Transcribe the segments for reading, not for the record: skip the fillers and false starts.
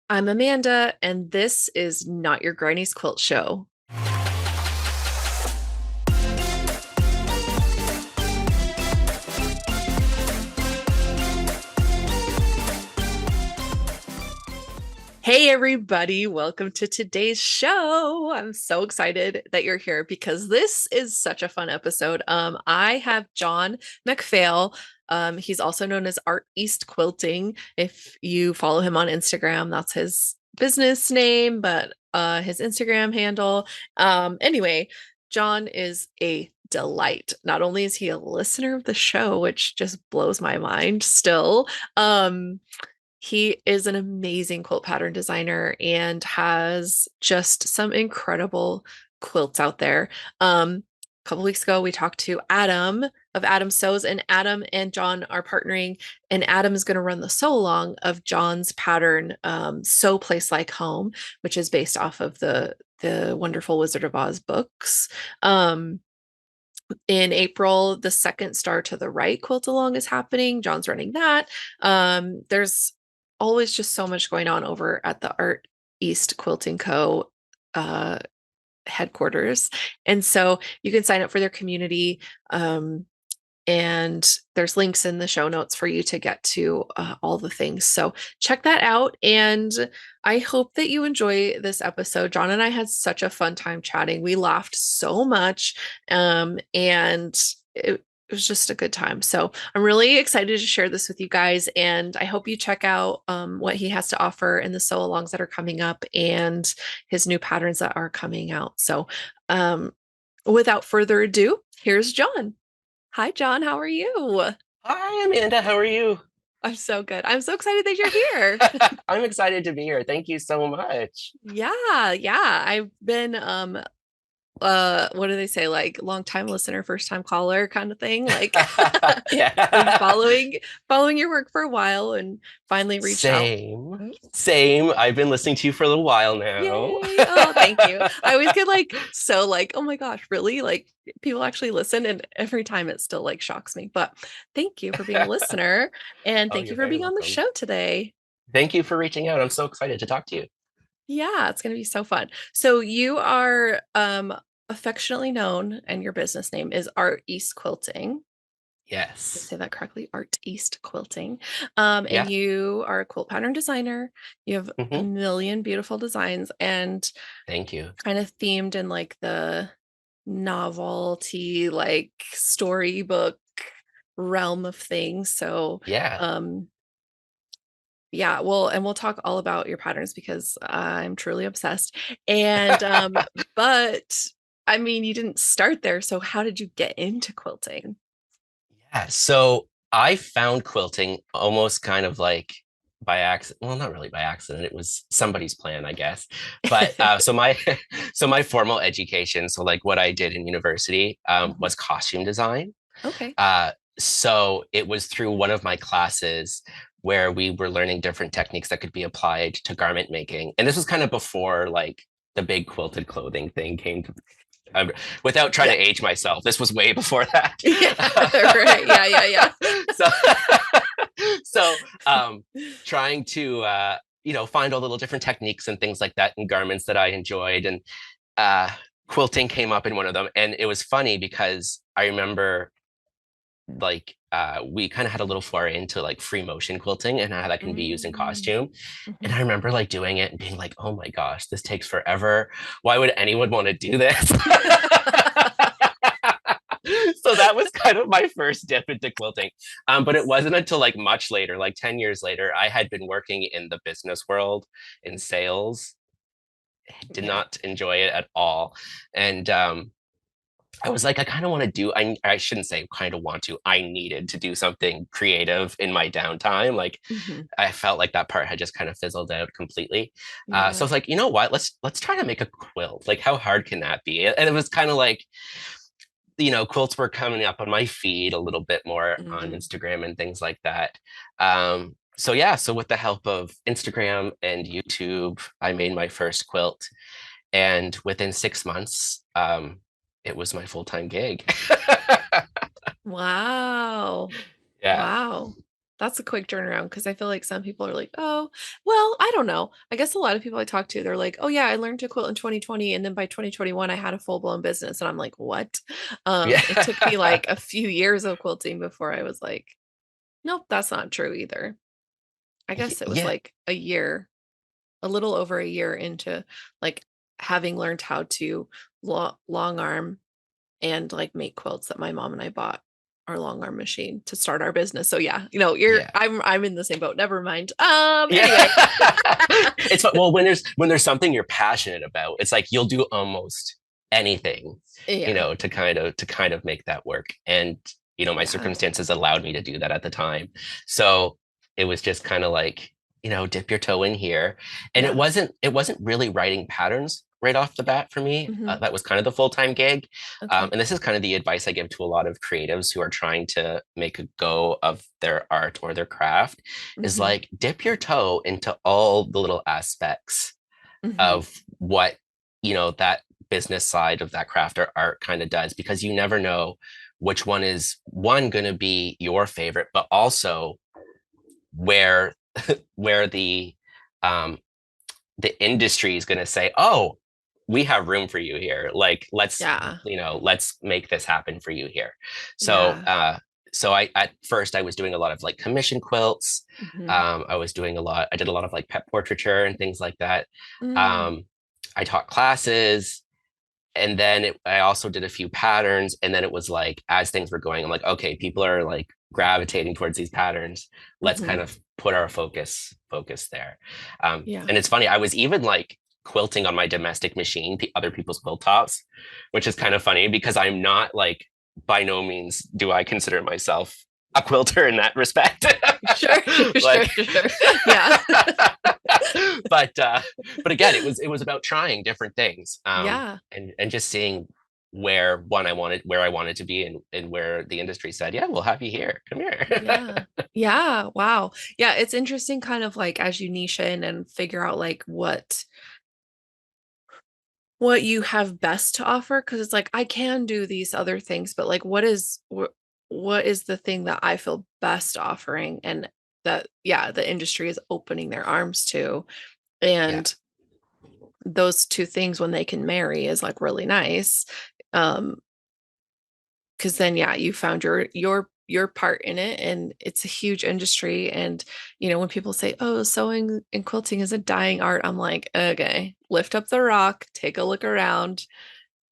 I'm Amanda, and this is Not Your Granny's Quilt Show. Hey, everybody, welcome to today's show. I'm so excited that you're here because this is such a fun episode. I have John MacPhail. He's also known as Art East Quilting. If you follow him on Instagram, that's his business name, but his Instagram handle. Anyway, John is a delight. Not only is he a listener of the show, which just blows my mind still, he is an amazing quilt pattern designer and has just some incredible quilts out there. A couple weeks ago, we talked to Adam of Adam Sews, and Adam and John are partnering, and Adam is going to run the sew along of John's pattern, Sew Place Like Home, which is based off of the wonderful Wizard of Oz books. In April, the second Star to the Right quilt along is happening. John's running that. There's always just so much going on over at the Art East Quilting Co. Headquarters. And so you can sign up for their community. And there's links in the show notes for you to get to all the things. So check that out. And I hope that you enjoy this episode. John and I had such a fun time chatting. We laughed so much. And it was just a good time. So I'm really excited to share this with you guys. And I hope you check out what he has to offer in the sew alongs that are coming up and his new patterns that are coming out. So without further ado, here's John. Hi, John. How are you? Hi, Amanda. How are you? I'm so good. I'm so excited that you're here. I'm excited to be here. Thank you so much. Yeah. I've been what do they say, like long time listener, first time caller kind of thing, like been Yeah. following your work for a while and finally reached out. Same. Same. I've been listening to you for a little while now. Yay. Oh, thank you. I always get like so like, oh my gosh, really? Like people actually listen, and every time it still like shocks me. But thank you for being a listener, and Oh, thank you you're for very being on the welcome. show today. Thank you for reaching out. I'm so excited to talk to you. Yeah, it's going to be so fun. So you are affectionately known, and your business name is Art East Quilting. Did I Yes. say that correctly? Art East Quilting. And Yeah. you are a quilt pattern designer. You have a Hmm. million beautiful designs and Thank you. kind of themed in like the novelty, like storybook realm of things. So Yeah. um yeah, well, and we'll talk all about your patterns because I'm truly obsessed. And but I mean, you didn't start there, so how did you get into quilting? Yeah. So I found quilting almost kind of like by accident. Well, not really by accident. It was somebody's plan, I guess. But so my so my formal education, so like what I did in university, Mhm. was costume design. Okay. So it was through one of my classes where we were learning different techniques that could be applied to garment making. And this was kind of before like the big quilted clothing thing came to um, without trying to Yeah. age myself. This was way before that. Yeah. Right. Yeah. so so trying to find all the little different techniques and things like that in garments that I enjoyed, and uh quilting came up in one of them. And it was funny because I remember like we kind of had a little foray into like free motion quilting and how that can be used in Mm. costume. And Mhm. I remember like doing it and being like, oh my gosh, this takes forever. Why would anyone want to do this? So that was kind of my first dip into quilting. But it wasn't until like much later, like 10 years later, I had been working in the business world in sales. Did Yeah. not enjoy it at all. And I was like, I kind of want to do, I shouldn't say kind of want to, I needed to do something creative in my downtime. Like Mhm. I felt like that part had just kind of fizzled out completely. So I Yeah. was like, you know what? Let's try to make a quilt. Like, how hard can that be? And it was kind of like, quilts were coming up on my feed a little bit more on Mhm. Instagram and things like that. So yeah, so with the help of Instagram and YouTube, I made my first quilt, and within 6 months, it was my full-time gig. Wow. Yeah. Wow. That's a quick turnaround because I feel like some people are like, oh, well, I don't know. I guess a lot of people I talk to, they're like, oh yeah, I learned to quilt in 2020, and then by 2021 I had a full-blown business. And I'm like, what? Yeah. It took me like a few years of quilting before I was like, nope, that's not true either. I guess it was Yeah. like a year, a little over a year into like having learned how to long arm and like make quilts that my mom and I bought our long arm machine to start our business. So yeah, Yeah. I'm in the same boat. Never mind. Yeah. Anyway. Well, when there's something you're passionate about, it's like you'll do almost anything, Yeah. to kind of make that work. And my Yeah. circumstances allowed me to do that at the time. So it was just kind of like, dip your toe in here. And it Yeah. wasn't really writing patterns right off the bat for me. Hmm. That was kind of the full-time gig. Okay. And this is kind of the advice I give to a lot of creatives who are trying to make a go of their art or their craft is Hmm. like dip your toe into all the little aspects Hmm. of what, that business side of that craft or art kind of does, because you never know which one is going to be your favorite, but also where where um the industry is going to say, oh, we have room for you here. Like, Yeah. let's make this happen for you here. So, Yeah. I, at first I was doing a lot of like commission quilts. Hmm. I did a lot of like pet portraiture and things like that. Mm. Um, I taught classes, and then I also did a few patterns. And then it was like, as things were going, I'm like, okay, people are like gravitating towards these patterns. Let's Hmm. kind of put our focus there. Yeah. And it's funny, I was even like quilting on my domestic machine, other people's quilt tops, which is kind of funny because I'm not like, by no means do I consider myself a quilter in that respect. Sure. Sure. Like, Sure. Yeah. but again, it was about trying different things, Yeah. and just seeing where I wanted to be, and where the industry said, yeah, we'll have you here. Come here. Yeah. Yeah. Wow. Yeah. It's interesting kind of like as you niche in and figure out like what you have best to offer, because it's like I can do these other things, but like what is the thing that I feel best offering, and that yeah, the industry is opening their arms to. Yeah, And those two things when they can marry is like really nice. Um because then yeah, you found your part in it, and it's a huge industry. And when people say, oh, sewing and quilting is a dying art, I'm like, okay, lift up the rock, take a look around.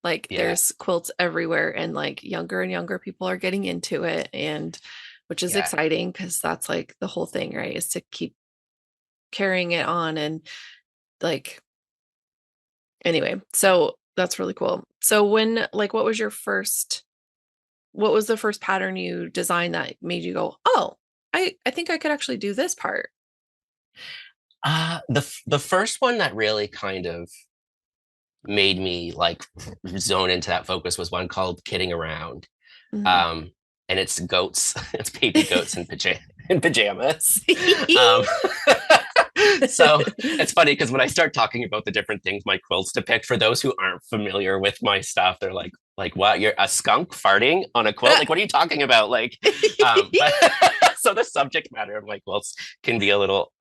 Like yeah, there's quilts everywhere, and like younger and younger people are getting into it, and which is yeah. exciting because that's like the whole thing, right? Is to keep carrying it on. And like anyway, so that's really cool. So when like what was the first pattern you designed that made you go, oh, I think I could actually do this part? The first one that really kind of made me like zone into that focus was one called Kidding Around. Mhm. Um, and it's goats, it's baby goats in pajamas. Um, so it's funny because when I start talking about the different things my quilts depict, for those who aren't familiar with my stuff, they're like, what? You're a skunk farting on a quilt? Like, what are you talking about? Like, but so the subject matter of my quilts can be a little,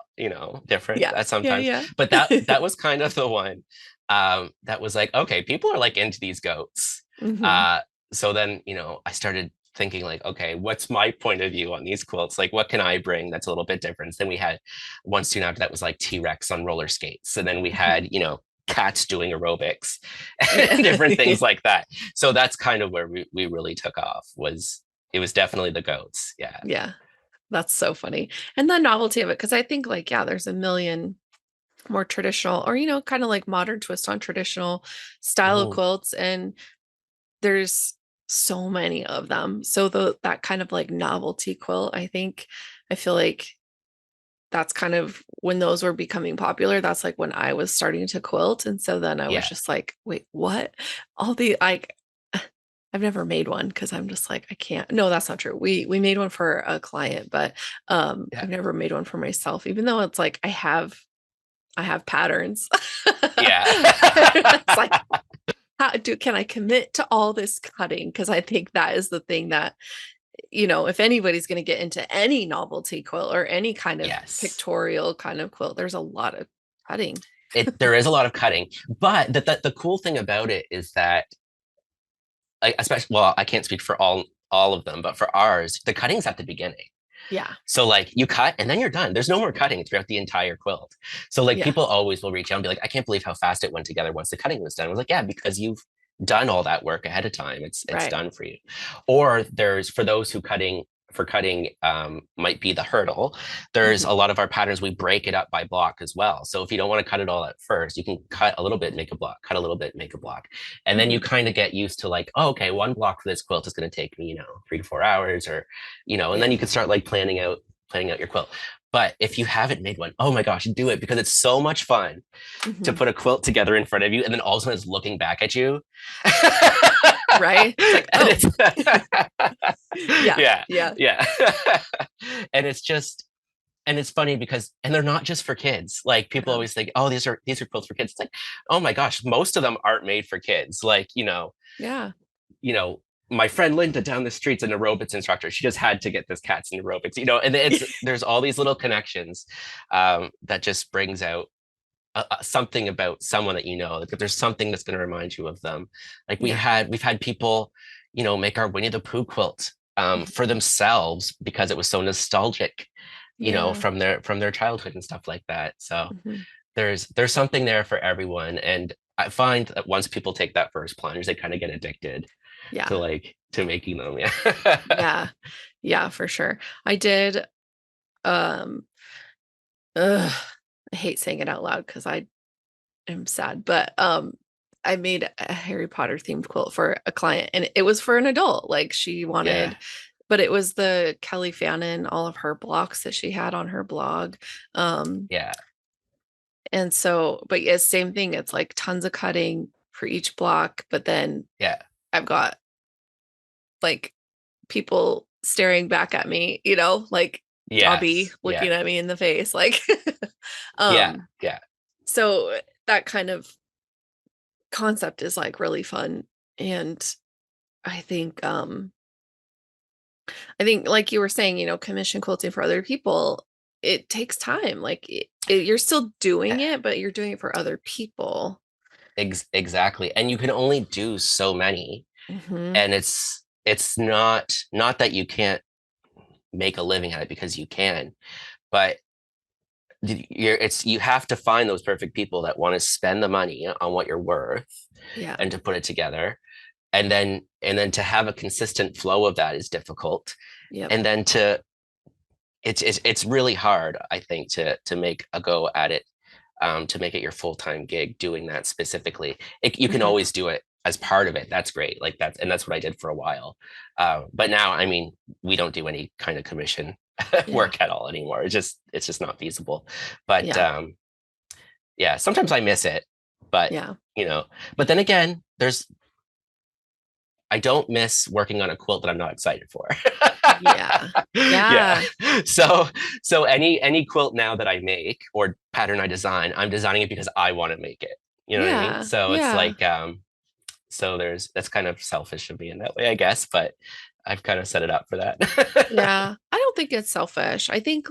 different Yeah. at Yeah. sometimes. Yeah. But that was kind of the one that was like, okay, people are like into these goats. Hmm. Uh, so then, I started thinking like, okay, what's my point of view on these quilts? Like, what can I bring that's a little bit different? Then we had one soon after that was like T-Rex on roller skates. And then we Hmm. had, cats doing aerobics Yeah. and different things like that. So that's kind of where we really took off. It was definitely the goats. Yeah. Yeah. That's so funny. And the novelty of it, because I think like, yeah, there's a million more traditional or, kind of like modern twist on traditional style of Mhm. quilts. And there's so many of them. So that kind of like novelty quilt, I feel like that's kind of when those were becoming popular. That's like when I was starting to quilt. And so then I was Yeah. just like, wait, what? All the like I've never made one because I'm just like, I can't. No, that's not true. We made one for a client, but Yeah. I've never made one for myself, even though it's like I have patterns. Yeah. It's like, can I commit to all this cutting? Because I think that is the thing that if anybody's going to get into any novelty quilt or any kind of Yes. pictorial kind of quilt, there's a lot of cutting. There is a lot of cutting, but the cool thing about it is that, like, especially, well, I can't speak for all of them, but for ours, the cutting's at the beginning. Yeah. So like you cut and then you're done. There's no more cutting throughout the entire quilt. So like Yeah. people always will reach out and be like, I can't believe how fast it went together once the cutting was done. I was like, yeah, because you've done all that work ahead of time. It's Right. done for you. Or there's, for those who cutting might be the hurdle. There's Mhm. a lot of our patterns, we break it up by block as well. So if you don't want to cut it all at first, you can cut a little bit, make a block, cut a little bit, make a block. And then you Mhm. kind of get used to like, oh, okay, one block for this quilt is going to take me, 3 to 4 hours, or, and then Yeah. you can start like planning out your quilt. But if you haven't made one, oh my gosh, do it, because it's so much fun to Mhm. put a quilt together in front of you and then all of a sudden it's looking back at you. Right? It's like, And oh, it's yeah. yeah, Yeah. yeah. And it's just, and it's funny because, and they're not just for kids. Like people Yeah. always think, oh, these are quilts for kids. It's like, oh my gosh, most of them aren't made for kids. Like, Yeah. you know, my friend Linda down the street's an aerobics instructor. She just had to get this cat's in aerobics, and there's all these little connections that just brings out something about someone that like, if there's something that's going to remind you of them. Like Yeah. we've had people, make our Winnie the Pooh quilt Mhm. for themselves because it was so nostalgic, Yeah. from their childhood and stuff like that. So Mhm. there's something there for everyone, and I find that once people take that first plunge, they kind of get addicted Yeah. to making them. Yeah. Yeah. Yeah, for sure. I did um ugh, I hate saying it out loud because I am sad, but I made a Harry Potter themed quilt for a client and it was for an adult. Like she Yeah. wanted, but it was the Kelly Fannin, all of her blocks that she had on her blog. Um, Yeah. and so, but yeah, same thing. It's like tons of cutting for each block, but then Yeah. I've got like people staring back at me, like Dobby Yes. looking Yeah. at me in the face. Like, Yeah. um, Yeah. so that kind of concept is like really fun. And I think, like you were saying, commission quilting for other people, it takes time. Like you're still doing it, but you're doing it for other people. Exactly. And you can only do so many. Hmm. And it's not that you can't make a living at it, because you can, but you have to find those perfect people that want to spend the money on what you're worth Yeah. and to put it together. And then to have a consistent flow of that is difficult. Yep. And then it's really hard, I think, to make a go at it, to make it your full-time gig doing that specifically. You can Hmm. always do it as part of it. That's great. Like that's what I did for a while. But now, I mean, we don't do any kind of commission Yeah. work at all anymore. It's just not feasible. But Yeah. yeah, sometimes I miss it. But Yeah. you know, but then again, I don't miss working on a quilt that I'm not excited for. Yeah. Yeah. Yeah. So any quilt now that I make or pattern I design, I'm designing it because I want to make it. You know what I mean? Yeah. So it's Yeah. like that's kind of selfish of me in that way, I guess, but I've kind of set it up for that. Yeah. I don't think it's selfish. I think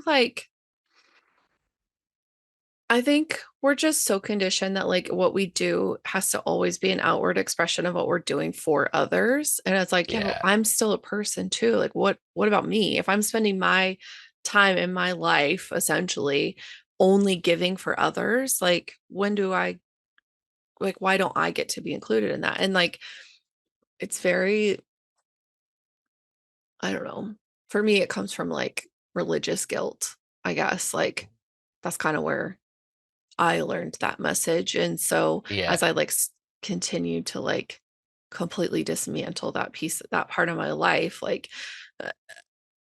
we're just so conditioned that like what we do has to always be an outward expression of what we're doing for others. And it's like, yeah, but Yeah. I'm still a person too. Like what about me? If I'm spending my time in my life essentially only giving for others, like why don't I get to be included in that? And like it's very, I don't know. For me, it comes from like religious guilt, I guess. Like that's kind of where I learned that message. And so Yeah. as I like continue to like completely dismantle that part of my life, like uh,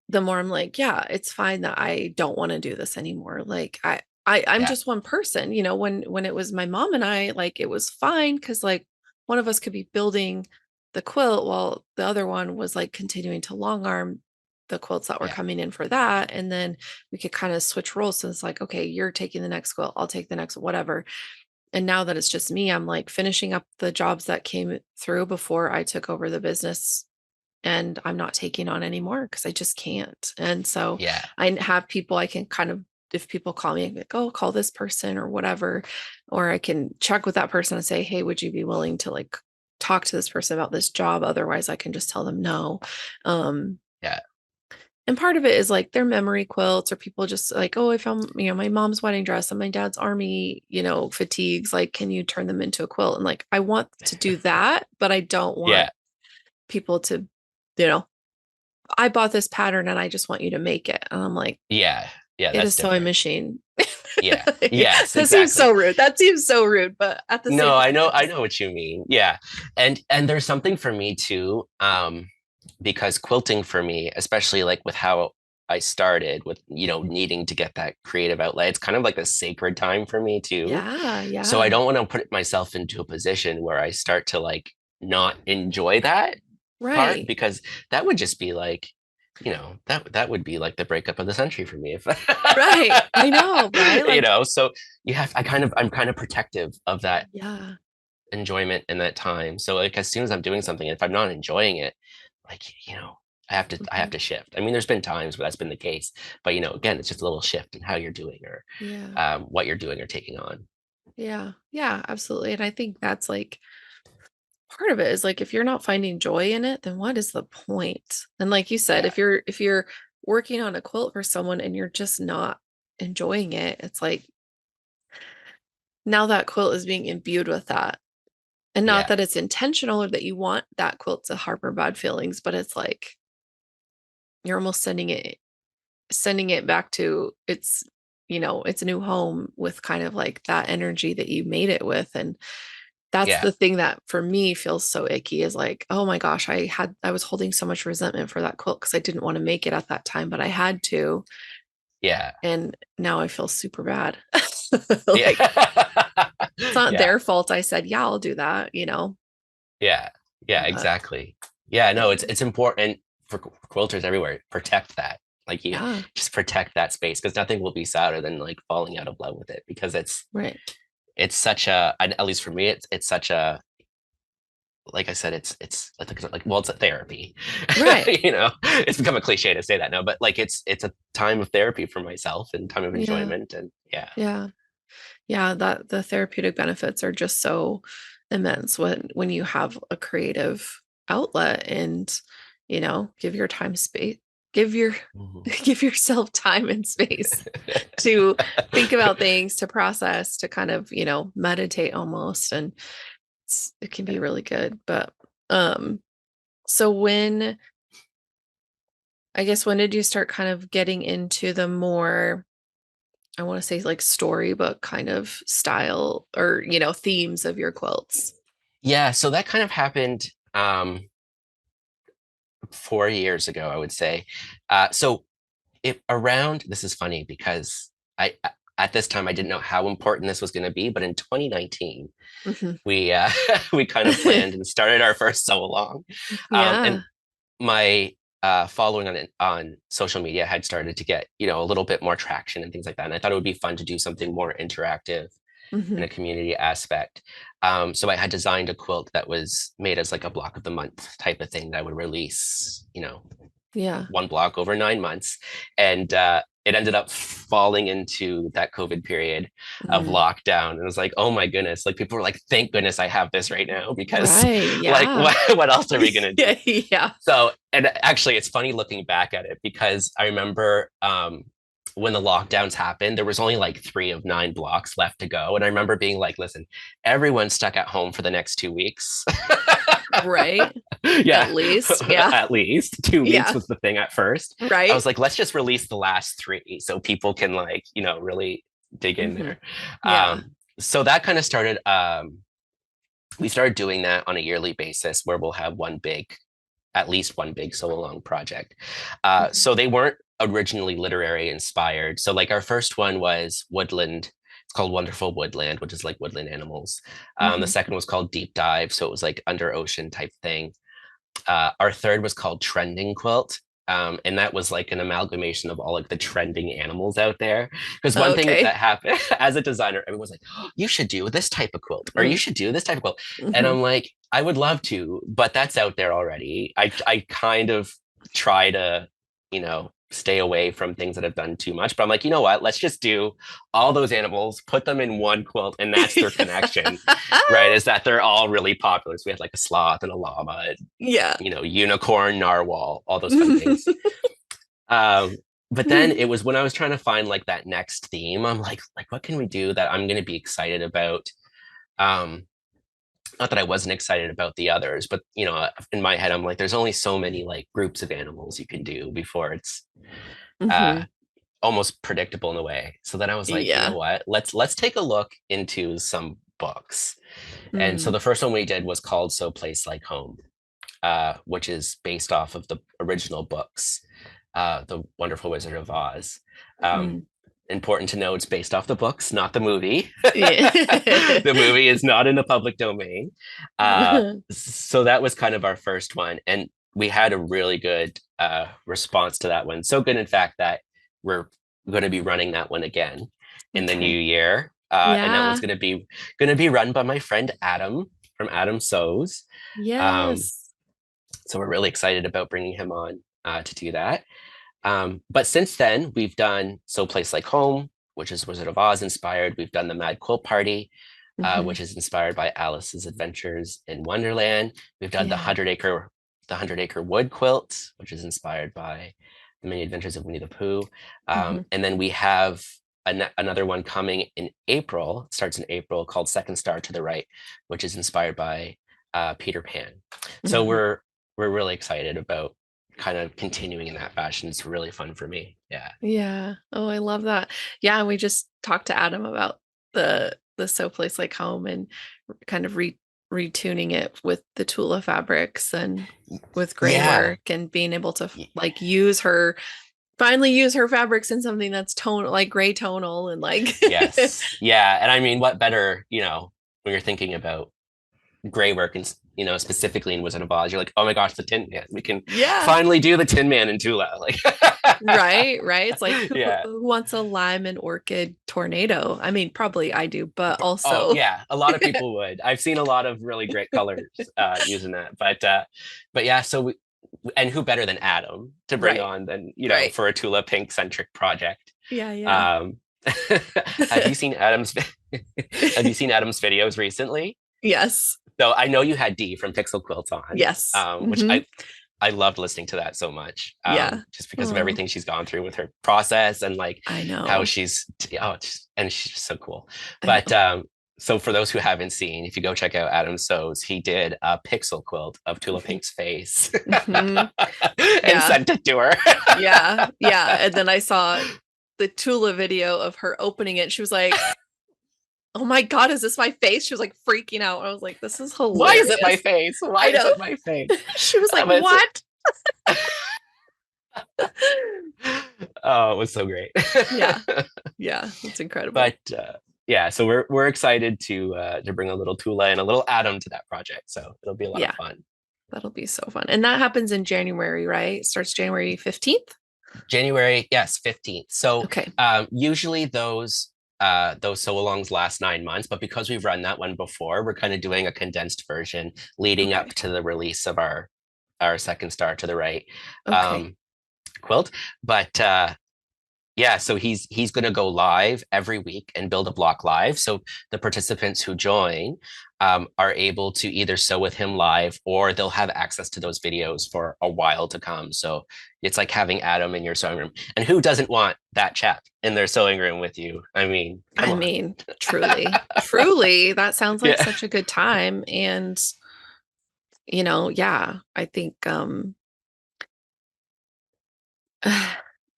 the more I'm like, yeah, it's fine that I don't want to do this anymore. Like I'm Yeah. just one person, when it was my mom and I, like it was fine because like one of us could be building the quilt while the other one was like continuing to long arm the quilts that were Yeah. coming in for that. And then we could kind of switch roles. So it's like, okay, you're taking the next quilt, I'll take the next, whatever. And now that it's just me, I'm like finishing up the jobs that came through before I took over the business and I'm not taking on anymore because I just can't. And so Yeah. I have people I can kind of, if people call me, like, oh, call this person or whatever, or I can check with that person and say, hey, would you be willing to like talk to this person about this job? Otherwise, I can just tell them no. Um, Yeah. and part of it is like their memory quilts, or people just like, oh, I found, my mom's wedding dress and my dad's army, fatigues. Like, can you turn them into a quilt? And like, I want to do that, but I don't want Yeah. people to, you know, I bought this pattern and I just want you to make it. And I'm like, Yeah. Yeah. get a That's sewing different. machine. Yeah. Yes, That seems exactly. so rude. That seems so rude. But at the No, same I time, know, it's I just, know what you mean. Yeah. And there's something for me too, because quilting for me, especially like with how I started with, needing to get that creative outlet, it's kind of like a sacred time for me too. yeah, So I yeah. don't want to put myself into a position where I start to like not enjoy that part, Right. because that would just be like, that would be like the breakup of the century for me if Right. I know, right? Like, so I'm kind of protective of that yeah. enjoyment in that time. So like as soon as I'm doing something, if I'm not enjoying it, like, I have Mhm. to shift. I mean, there's been times where that's been the case, but again, it's just a little shift in how you're doing, or Yeah. what you're doing or taking on. Yeah. Yeah, absolutely. And I think that's like part of it is like if you're not finding joy in it, then what is the point? And like you said, Yeah. if you're working on a quilt for someone and you're just not enjoying it, it's like now that quilt is being imbued with that. And not Yeah. that it's intentional or that you want that quilt to harbor bad feelings, but it's like you're almost sending it back to its new home with kind of like that energy that you made it with. And that's Yeah. the thing that for me feels so icky, is like, oh my gosh, I was holding so much resentment for that quilt because I didn't want to make it at that time, but I had to. Yeah. And now I feel super bad. Yeah. Like it's not Yeah. their fault. I said, yeah, I'll do that. Yeah. Yeah, But exactly. Yeah, no, yeah, it's important for quilters everywhere. Protect that. Like, you yeah, just protect that space, because nothing will be sadder than like falling out of love with it, because right. it's such a, at least for me, it's such a, like I said, it's like, well, it's a therapy. Right. It's become a cliche to say that now, but like it's a time of therapy for myself and time of Yeah. enjoyment. And yeah. Yeah. Yeah, that the therapeutic benefits are just so immense when you have a creative outlet, and give your time space, give your Mhm. give yourself time and space to think about things, to process, to kind of meditate almost. And it can be really good. But um so when did you start kind of getting into the more, I want to say, like storybook kind of style, or themes of your quilts? Yeah, so that kind of happened 4 years ago, I would say. So it around this is funny because at this time I didn't know how important this was going to be, but in 2019 Mhm. we we kind of planned and started our first sew along. And Yeah. my following on social media had started to get a little bit more traction and things like that, and I thought it would be fun to do something more interactive in a Mhm. community aspect. So I had designed a quilt that was made as like a block of the month type of thing that I would release, Yeah. one block over 9 months. And it ended up falling into that COVID period of Mhm. lockdown. And it was like, oh my goodness, like people were like, thank goodness I have this right now, because Right. like, Yeah. what else are we going to do? Yeah. Yeah. So, and actually, it's funny looking back at it, because I remember when the lockdowns happened, there was only like 3 of 9 blocks left to go. And I remember being like, listen, everyone's stuck at home for the next 2 weeks. Right. Yeah, At least. Yeah. at least 2 weeks Yeah. was the thing at first. I was Right. like, let's just release the last 3 so people can like, really dig in Mhm. there. Yeah. So that kind of started. We started doing that on a yearly basis, where we'll have at least one big sew along project. Mhm. So they weren't originally literary inspired. So like our first one was Woodland. It's called Wonderful Woodland, which is like woodland animals. The Mhm. second was called Deep Dive, so it was like under ocean type thing. Our third was called Trending Quilt. And that was like an amalgamation of all like the trending animals out there. Because one thing that Okay. happened as a designer, everyone's like, oh, you should do this type of quilt, or you Mm. should do this type of quilt. And Mhm. I'm like, I would love to, but that's out there already. I kind of try to, stay away from things that have done too much. But I'm like, you know what? Let's just do all those animals, put them in one quilt, and that's their connection, right? Is that they're all really popular. So we had like a sloth and a llama, and, Yeah. unicorn, narwhal, all those fun things. But then it was when I was trying to find like that next theme, I'm like, what can we do that I'm going to be excited about? Um, Not that I wasn't excited about the others, but in my head, I'm like, there's only so many like groups of animals you can do before it's uh, Hmm. almost predictable in a way. So then I was like, you know Yeah. what? Let's take a look into some books. And so Mm. the first one we did was called So Place Like Home, which is based off of the original books, The Wonderful Wizard of Oz. Um, Mm. Important to know it's based off the books, not the movie. Yeah. The movie is not in the public domain. So that was kind of our first one. And we had a really good response to that one. So good, in fact, that we're going to be running that one again in the new Okay. year. And that one's Yeah. going to be run by my friend Adam from Adam Sews. Um, Yes. so we're really excited about bringing him on to do that. But since then, we've done So Place Like Home, which is Wizard of Oz inspired. We've done the Mad Quilt Party, Hmm. which is inspired by Alice's Adventures in Wonderland. We've done Yeah. the Hundred Acre Wood Quilt, which is inspired by the Many Adventures of Winnie the Pooh. Hmm. And then we have another one coming in April. It starts in April, called Second Star to the Right, which is inspired by Peter Pan. So Hmm. we're really excited about kind of continuing in that fashion. It's really fun for me. Yeah. Yeah. Oh, I love that. Yeah, and we just talked to Adam about the So Place Like Home and kind of retuning it with the Tula fabrics and with Yeah. Graywork and being able to Y- like finally use her fabrics in something that's tone like gray tonal and like Yes. Yeah. And I mean, what better, when you're thinking about gray work and, specifically in Wizard of Oz, you're like, oh my gosh, the Tin Man. We can yeah. finally do the Tin Man in Tula. Like, Right, right. It's like yeah. who wants a lime and orchid tornado? I mean, probably I do, but Oh also yeah, a lot of people would. I've seen a lot of really great colors using that, but yeah. So and who better than Adam to bring right, on than right. for a Tula Pink centric project? Yeah, yeah. Um, have you seen Adam's Have you seen Adam's videos recently? Yes. So I know you had Dee from Pixel Quilt on, Yes. which Hmm. I loved listeting to that so much, Yeah. just because of Oh, everything she's gone through with her process and like I how know. and she's just so cool. I But know. so for those who haven't seen, if you go check out Adam Sews, he did a pixel quilt of Tula Hmm. Pink's face Hmm. and Yeah. sent it to her. Yeah. Yeah. And then I saw the Tula video of her opening it. She was like, "Oh my God, is this my face?" She was like freaking out. I was like, "This is Why is it my hilarious." face? Why I is know. it my face? She was like, But "What?" oh, it was so great. Yeah. Yeah. It's incredible. But yeah, so we're excited to bring a little Tula and a little Adam to that project. So it'll be a lot of Yeah. fun. That'll be so fun. And that happens in January, right? Starts January 15th. January, yes, 15th. So Okay. usually those sew-alongs last 9 months, but because we've run that one before, we're kind of doing a condensed version leading up Okay. to the release of our Second Star to the Right Okay. um, quilt. But yeah, so he's going to go live every week and build a block live. So the participants who join are able to either sew with him live or they'll have access to those videos for a while to come. So it's like having Adam in your sewing room. And who doesn't want that chap in their sewing room with you? I mean, come I on. mean, truly, truly, that sounds like Yeah. such a good time. And, yeah, I think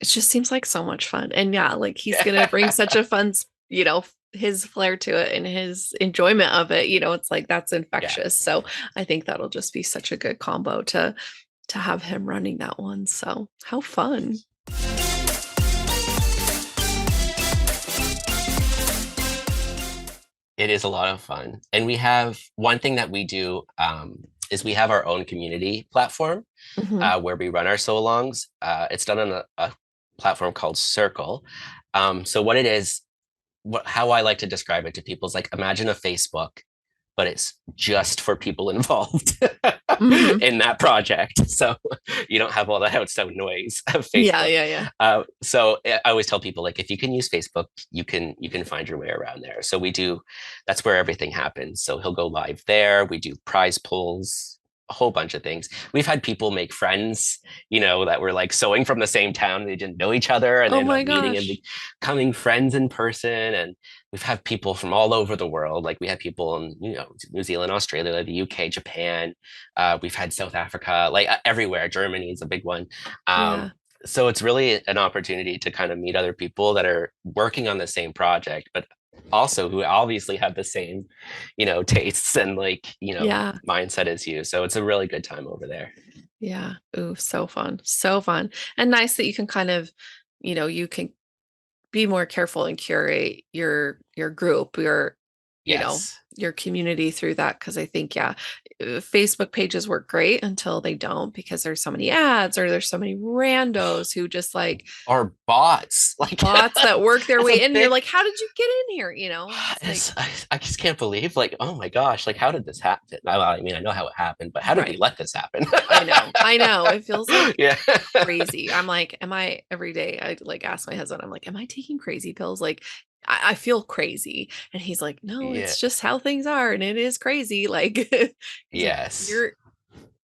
it just seems like so much fun. And yeah, like he's gonna bring such a fun, his flair to it and his enjoyment of it. It's like that's Yeah. infectious. So I think that'll just be such a good combo to have him running that one. So how fun. It is a lot of fun. And we have one thing that we do is we have our own community platform Hmm. where we run our so-alongs. It's done on a platform called Circle. So what it is, how I like to describe it to people is like imagine a Facebook, but it's just for people involved Hmm. in that project. So you don't have all the outside noise of Yeah, Facebook. yeah, yeah. So I always tell people, like, if you can use Facebook, you can find your way around there. So we do, that's where everything happens. So he'll go live there. We do prize pulls, a whole bunch of things. We've had people make friends, that were like sewing from the same town. They didn't know each other and they Oh ended up my meeting and gosh. becoming friends in person. And we've had people from all over the world. Like we had people in, New Zealand, Australia, the UK, Japan. We've had South Africa, like everywhere. Germany is a big one. Yeah. So it's really an opportunity to kind of meet other people that are working on the same project, but also who obviously have the same, tastes and like, Yeah. mindset as you. So it's a really good time over there. Yeah. Ooh, so fun. So fun. And nice that you can kind of, you can be more careful and curate your group, Yes. your community through that. Cause I think, yeah, Facebook pages work great until they don't because there's so many ads or there's so many randos who just like Or bots. Like bots that work their that's way a in. You're big like, how did you get in here? It's like, I just can't believe, like, oh my gosh, like how did this happen? I mean, I know how it happened, but how did we right. let this happen? I know. I know. It feels like Yeah. crazy. I'm like, am I every day? I like ask my husband, I'm like, am I taking crazy pills? Like, I feel crazy. And he's like, no, Yeah. it's just how things are. And it is crazy. Like, he's like, Yes.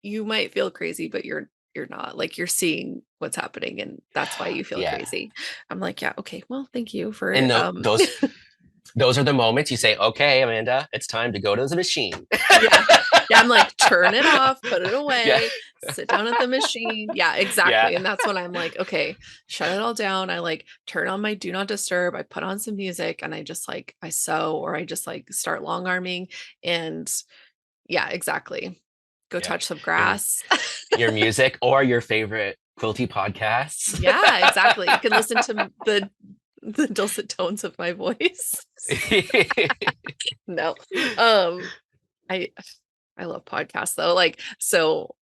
you might feel crazy, but you're not. Like, you're seeing what's happening. And that's why you feel Yeah. crazy. I'm like, yeah, okay. Well, thank you for, And those are the moments you say, okay, Amanda, it's time to go to the machine. yeah. Yeah, I'm like, turn it off, put it Yeah. away, sit down at the machine. Yeah, Yeah. exactly. And that's when I'm like, okay, shut it all down. I like turn on my do not disturb. I put on some music and I just like I sew or I just like start long arming. And yeah, exactly. Go Yeah. touch some Your grass. your music or your favorite quilty podcasts. Yeah, exactly. You can listen to the dulcet tones of my voice. No. Um, I I love podcasts though. Like so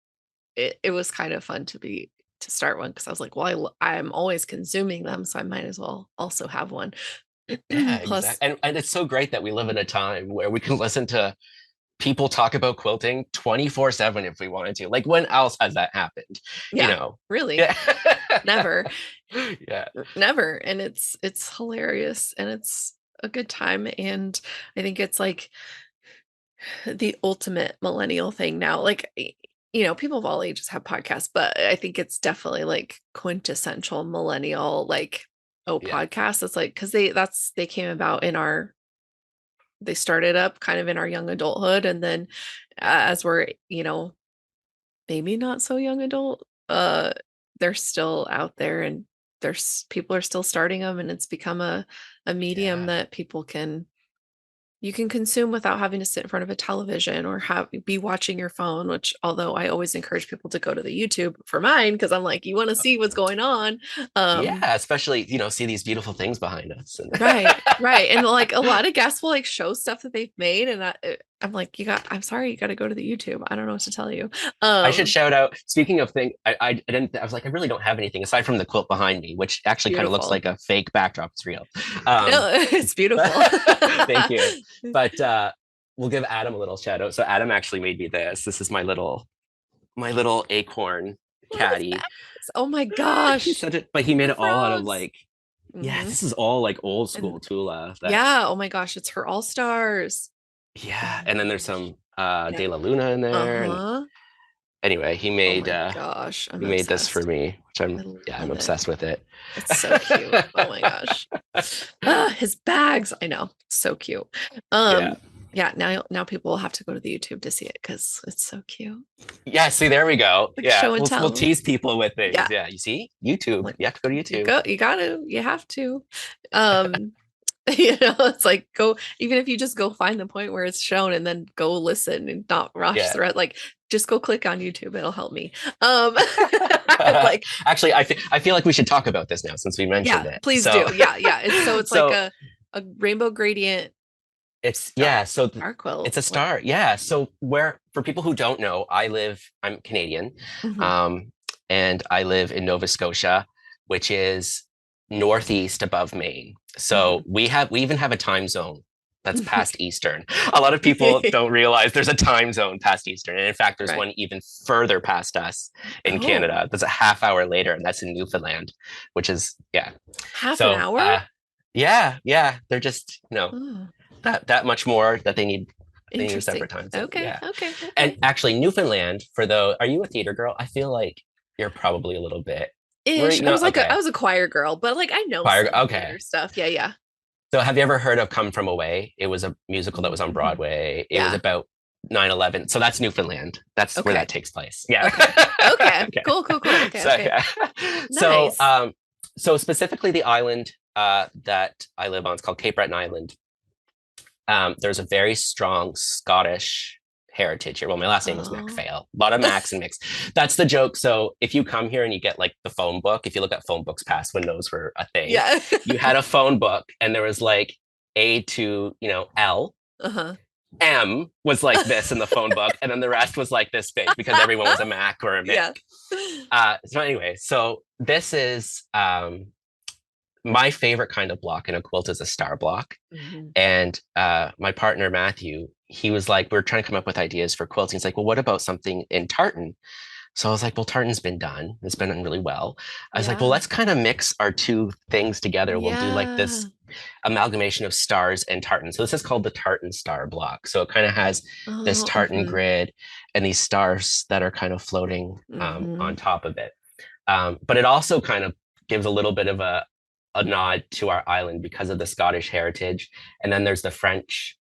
it was kind of fun to start one because I was like, well, I'm always consuming them, so I might as well also have one. Yeah, Plus, exactly. And it's so great that we live in a time where we can listen to people talk about quilting 24/7 if we wanted to. Like when else has that happened? You yeah, know? really, Yeah. never, Yeah. never, and it's hilarious and it's a good time, and I think it's like the ultimate millennial thing now. Like, people of all ages have podcasts, but I think it's definitely like quintessential millennial, like, oh, Yeah. podcast. It's like because they came about they started up kind of in our young adulthood and then as we're maybe not so young adult they're still out there and there's people are still starting them and it's become a medium Yeah. that people can you can consume without having to sit in front of a television or be watching your phone, which although I always encourage people to go to the YouTube for mine because I'm like, you want to see what's going on. Yeah, um especially, see these beautiful things behind us. And Right, right. And like a lot of guests will like show stuff that they've made and I'm like, I'm sorry, you got to go to the YouTube. I don't know what to tell you. I should Um, shout out, speaking of things, I didn't, I was like, I really don't have anything aside from the quilt behind me, which actually kind of looks Beautiful. like a fake backdrop. It's real. Um, No, it's beautiful. thank you. But we'll give Adam a little shout out. So Adam actually made me this. This is my little acorn Love caddy. that. Oh my He's gosh. such a, but he made The it all out of frogs. like, yeah, Hmm. this is all like old And school Tula. That's yeah, oh my gosh, it's her all stars. Oh yeah. my And then there's gosh. some Yeah. De La Luna in there. And Uh-huh. anyway, Oh my gosh, he I'm made this for obsessed. me, which I I'm love it. obsessed with it. It's so cute. Oh my gosh. His bags. I know. So cute. Yeah. Yeah, now people will have to go to the YouTube to see it because it's so cute. Yeah, see, there we go. Like Yeah, show and we'll tell. tease people with things. Yeah. Yeah, you see, YouTube. Like You have to go to you YouTube. go, you have to. Um, it's like go even if you just go find the point where it's shown and then go listen and not rush Yeah. through it, like just go click on YouTube, it'll help me. Um like Actually, I feel like we should talk about this now since we mentioned yeah, it. please So, do. Yeah, yeah. It's like so a rainbow gradient it's star yeah. star It's quilt. a Like star. Yeah. So where for people who don't know, I'm Canadian, mhm, um, and I live in Nova Scotia, which is northeast above Maine. So mhm. we even have a time zone That's past Eastern. A lot of people don't realize there's a time zone past Eastern. And in fact, there's Right. one even further past us in Oh, Canada. That's a half hour later, and that's in Newfoundland, which is, yeah. half an So, hour? yeah, they're just, Oh, that much more that they need a interesting. separate time zone. Okay, Yeah. okay, And okay. actually, Newfoundland, are you a theater girl? I feel like you're probably a little bit. Were Ish. you not? I Okay. was a choir girl, but like I know Choir. some Okay. theater stuff. Yeah, yeah. So have you ever heard of Come From Away? It was a musical that was on Mhm. Broadway. It was Yeah. about 9/11. So that's Newfoundland. That's where that Okay. takes place. Yeah. Okay. Okay. Okay. Cool, cool, cool. Okay, So okay. yeah. So Nice. so specifically the island that I live on is called Cape Breton Island. There's a very strong Scottish heritage here. Well, my last name is Oh. MacPhail. A lot of Macs and Mix. That's the joke. So if you come here and you get like the phone book, if you look at phone books past when those were a thing, Yeah. you had a phone book and there was like A to, L. Uh-huh. M was like this in the phone book, and then the rest was like this big because everyone was a Mac or a Mick. Yeah. So anyway, so this is my favorite kind of block in a quilt is a star block. Mhm. And my partner Matthew, he was like, we are trying to come up with ideas for quilting. He's like, well, what about something in tartan? So I was like, well, tartan's been done. It's been done really well. I was like, well, Yeah. let's kind of mix our two things together. We'll do like Yeah. this amalgamation of stars and tartan. So this is called the tartan star block. So it kind of has this Oh, tartan grid and these stars that are kind of floating on mhm. top of it. But it also kind of gives a little bit of a nod to our island because of the Scottish heritage. And then there's the French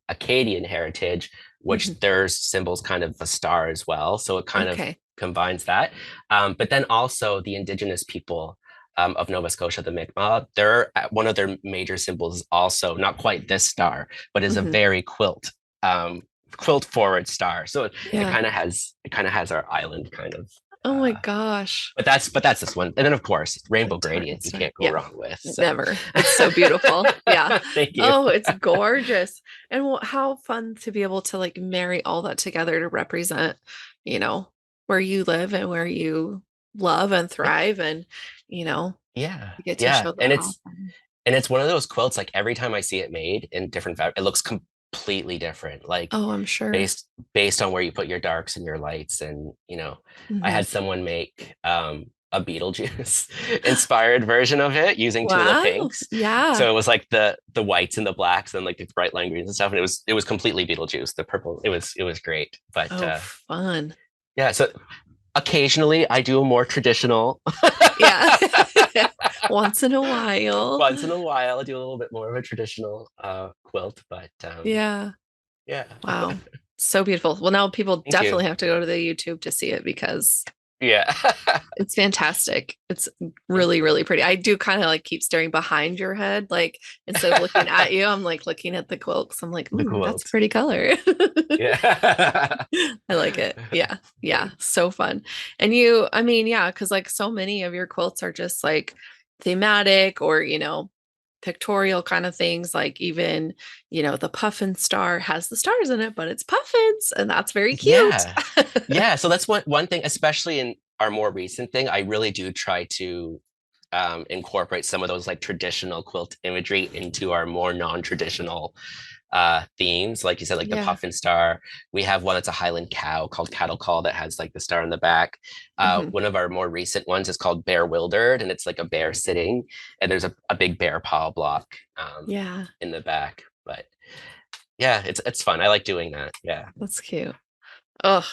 Acadian heritage, which Mhm. there's symbols kind of a star as well. So it kind of Okay. combines that. But then also the indigenous people of Nova Scotia, the Mi'kmaq, one of their major symbols is also not quite this star, but is a Mhm. very quilt forward star. So Yeah. it kind of has our island kind of Oh my uh, gosh. but that's this one. And then of course, The rainbow tartan gradient you star. can't go Yeah. wrong with. So Never. It's so beautiful. Yeah. thank you. Oh, it's gorgeous. And how fun to be able to like marry all that together to represent, you know, where you live and where you love and Yeah. thrive and, you know, Yeah. you get to Yeah. show that off. And it's one of those quilts like every time I see it made in different fabric, it looks completely different. Like Oh, I'm sure. based on where you put your darks and your lights. And I Mhm. had someone make a Beetlejuice inspired version of it using Tula Wow. pinks. Yeah. So it was like the whites and the blacks and like the bright lime greens and stuff. And it was completely Beetlejuice. The purple, it was great. But Oh, fun. yeah, so occasionally I do a more traditional. Yeah. Once in a while. Once in a while I do a little bit more of a traditional quilt, but Yeah. yeah. Wow. So beautiful. Well, now people Thank you. definitely have to go to the YouTube to see it because Yeah. it's fantastic. It's Thank really, you. really pretty. I do kind of like keep staring behind your head. Like instead of looking at you, I'm like looking at the quilt. 'Cause I'm like, The ooh, that's a quilt. pretty color. Yeah. I like it. Yeah. Yeah. Thanks. So fun. And I mean, yeah, because like so many of your quilts are just like thematic or, pictorial kind of things. Like even, the puffin star has the stars in it, but it's puffins, and that's very cute. Yeah. Yeah. So that's one thing, especially in our more recent thing, I really do try to incorporate some of those like traditional quilt imagery into our more non-traditional themes. Like you said, like the Yeah. puffin star. We have one that's a Highland cow called Cattle Call that has like the star in the back. Hmm. One of our more recent ones is called Bear Wildered, and it's like a bear sitting, and there's a big bear paw block Yeah. in the back. But yeah, it's fun. I like doing that. Yeah. That's cute. Oh,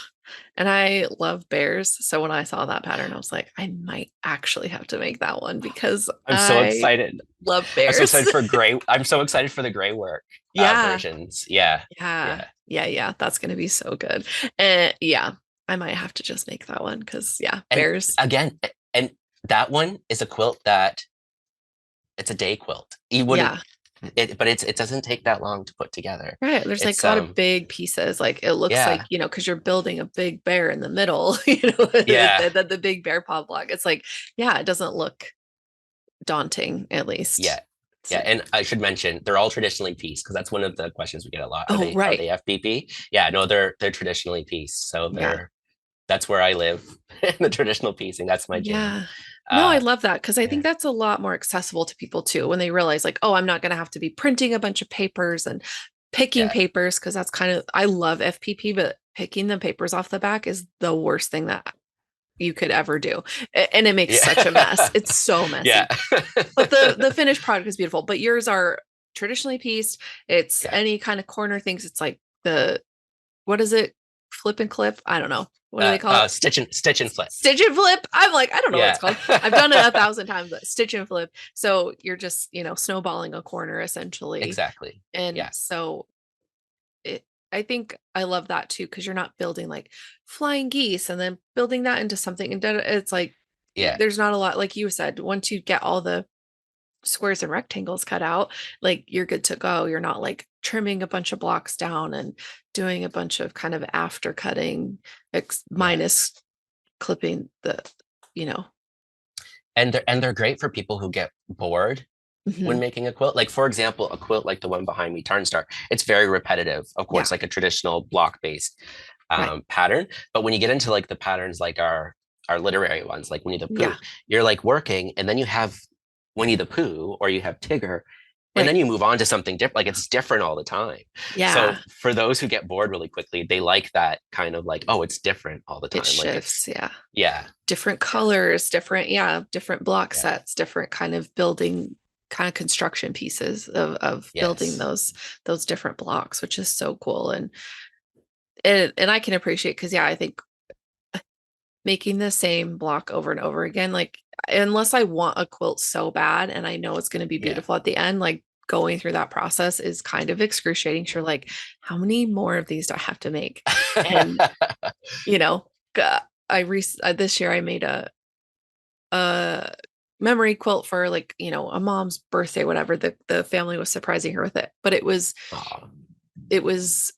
and I love bears. So when I saw that pattern, I was like, I might actually have to make that one because I'm so I excited. love I'm so bears. excited for gray. I'm so excited for the Graywork Yeah. versions. Yeah. Yeah. Yeah. Yeah. Yeah. That's going to be so good. And yeah, I might have to just make that one because, yeah, And bears. again, and that one is a quilt that it's a day quilt. You wouldn't Yeah. but it doesn't take that long to put together. Right. There's like It's a lot of big pieces. Like it looks like, yeah. because you're building a big bear in the middle, Yeah. the big bear paw block. It's like, yeah, it doesn't look daunting, at least. Yeah. Yeah, and I should mention they're all traditionally pieced because that's one of the questions we get a lot. Are Oh, they right. FPP? Yeah, no, they're traditionally pieced. So Yeah. that's where I live in the traditional piecing. That's my jam. Yeah. No, I Uh, love that because I think yeah, that's a lot more accessible to people too when they realize, like, oh, I'm not going to have to be printing a bunch of papers and picking yeah, papers because that's kind of, I love FPP, but picking the papers off the back is the worst thing that you could ever do. And it makes such a mess. yeah, It's so yeah, messy. But the finished product is beautiful. But yours are traditionally pieced. It's yeah. any kind of corner things. It's like the what is it? Flip and clip? I don't know. What do they call it? Stitch and flip. Stitch and flip. I'm like, I don't know what Yeah, it's called. I've done it 1,000 times, but stitch and flip. So you're just, snowballing a corner essentially. exactly. And Yeah, so it, I think I love that too, because you're not building like flying geese and then building that into something. And it's like, yeah, there's not a lot, like you said, once you get all the squares and rectangles cut out, like you're good to go. You're not like trimming a bunch of blocks down and doing a bunch of kind of after cutting yeah. minus clipping the, you know. And they're great for people who get bored when Mhm. making a quilt. Like for example, a quilt like the one behind me, Tarn Star, it's very repetitive. Of Yeah, course, like a traditional block based right. pattern. But when you get into like the patterns like our literary ones, like Winnie the Pooh, Yeah, you're like working, and then you have Winnie the Pooh or you have Tigger, and right. then you move on to something different. Like it's different all the time. So Yeah, for those who get bored really quickly, they like that kind of like, oh, it's different all the it time. Like it's shifts. Yeah. yeah, Different colors, different, yeah, different block yeah, sets, different kind of building kind of construction pieces of building yes, those different blocks, which is so cool. And I can appreciate because yeah, I think making the same block over and over again, like unless I want a quilt so bad and I know it's going to be yeah. beautiful at the end, like going through that process is kind of excruciating. You're like, how many more of these do I have to make? And you know, this year I made a memory quilt for like, a mom's birthday, whatever. The family was surprising her with it, but Oh, it was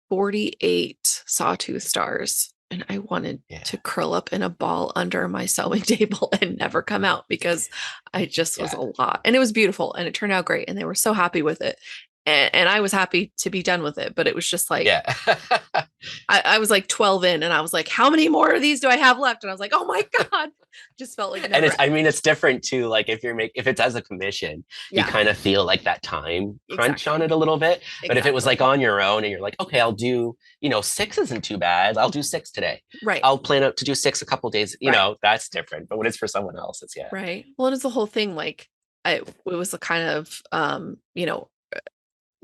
48 sawtooth stars. And I wanted yeah, to curl up in a ball under my sewing table and never come out because I just was yeah, a lot. And it was beautiful and it turned out great. And they were so happy with it. And I was happy to be done with it. But it was just like, yeah. I was like 12 in and I was like, how many more of these do I have left? And I was like, oh my God, just felt like And never it's, I ending. mean, it's different too. Like if it's as a commission, you Yeah, kind of feel like that time crunch on exactly. it a little bit. But if it was like Exactly. on your own and you're like, okay, I'll do, six isn't too bad. I'll do six today. Right. I'll plan out to do six a couple days. Right. That's different. But when it's for someone else, it's yeah, Right. Well, it was the whole thing. Like, it was the kind of,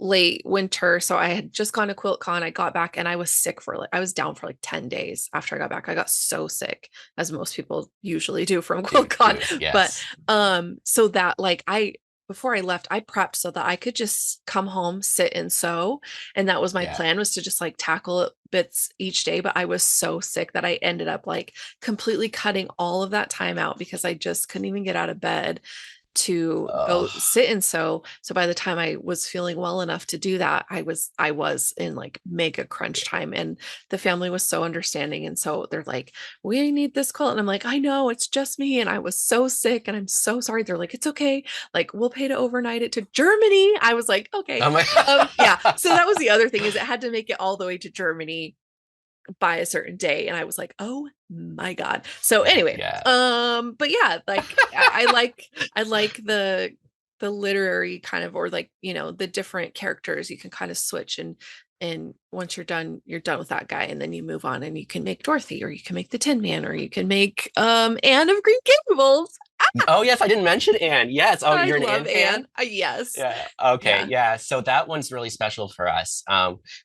late winter. So I had just gone to QuiltCon. I got back and I was sick for like, I was down for like 10 days after I got back. I got so sick, as most people usually do from do QuiltCon. But yes, so that like before I left, I prepped so that I could just come home, sit and sew. And that was my yeah. plan, was to just like tackle bits each day. But I was so sick that I ended up like completely cutting all of that time out because I just couldn't even get out of bed to go Oh, sit and sew. So by the time I was feeling well enough to do that, I was in like mega crunch time. And the family was so understanding. And so they're like, we need this quilt. And I'm like, I know, it's just me. And I was so sick and I'm so sorry. They're like, it's okay. Like, we'll pay to overnight it to Germany. I was like, okay. oh my. Yeah. So that was the other thing, is it had to make it all the way to Germany by a certain day. And I was like, oh my God. So anyway, Yeah. but yeah, like I like the literary kind of, or like, the different characters you can kind of switch, and once you're done with that guy, and then you move on and you can make Dorothy, or you can make the Tin Man, or you can make Anne of Green Gables. Oh yes, I didn't mention Anne. Yes. Oh, I you're an love Anne fan? Anne. Yes. Yeah. Okay. Yeah. Yeah. So that one's really special for us.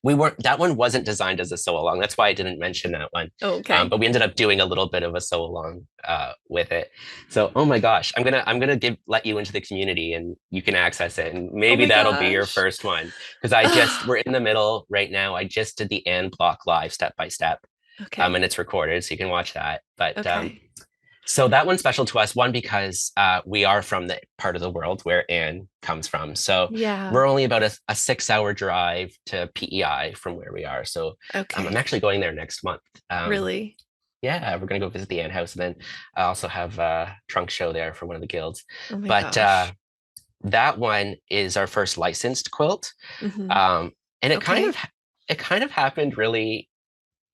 We weren't that one wasn't designed as a sew along. That's why I didn't mention that one. Okay. But we ended up doing a little bit of a sew along with it. So oh my gosh, I'm gonna let you into the community and you can access it, and Oh maybe my that'll be your gosh. first one because we're in the middle right now. I just did the Anne block live step by step, Okay. and it's recorded, so you can watch that. But Okay. so that one's special to us, one, because we are from the part of the world where Anne comes from. So Yeah. we're only about a 6 hour drive to PEI from where we are. So I'm Okay. actually going there next month. Really? Yeah, we're going to go visit the Anne house. And then I also have a trunk show there for one of the guilds. Oh my But gosh. that one is our first licensed quilt. Hmm. Um, and Okay. it kind of happened really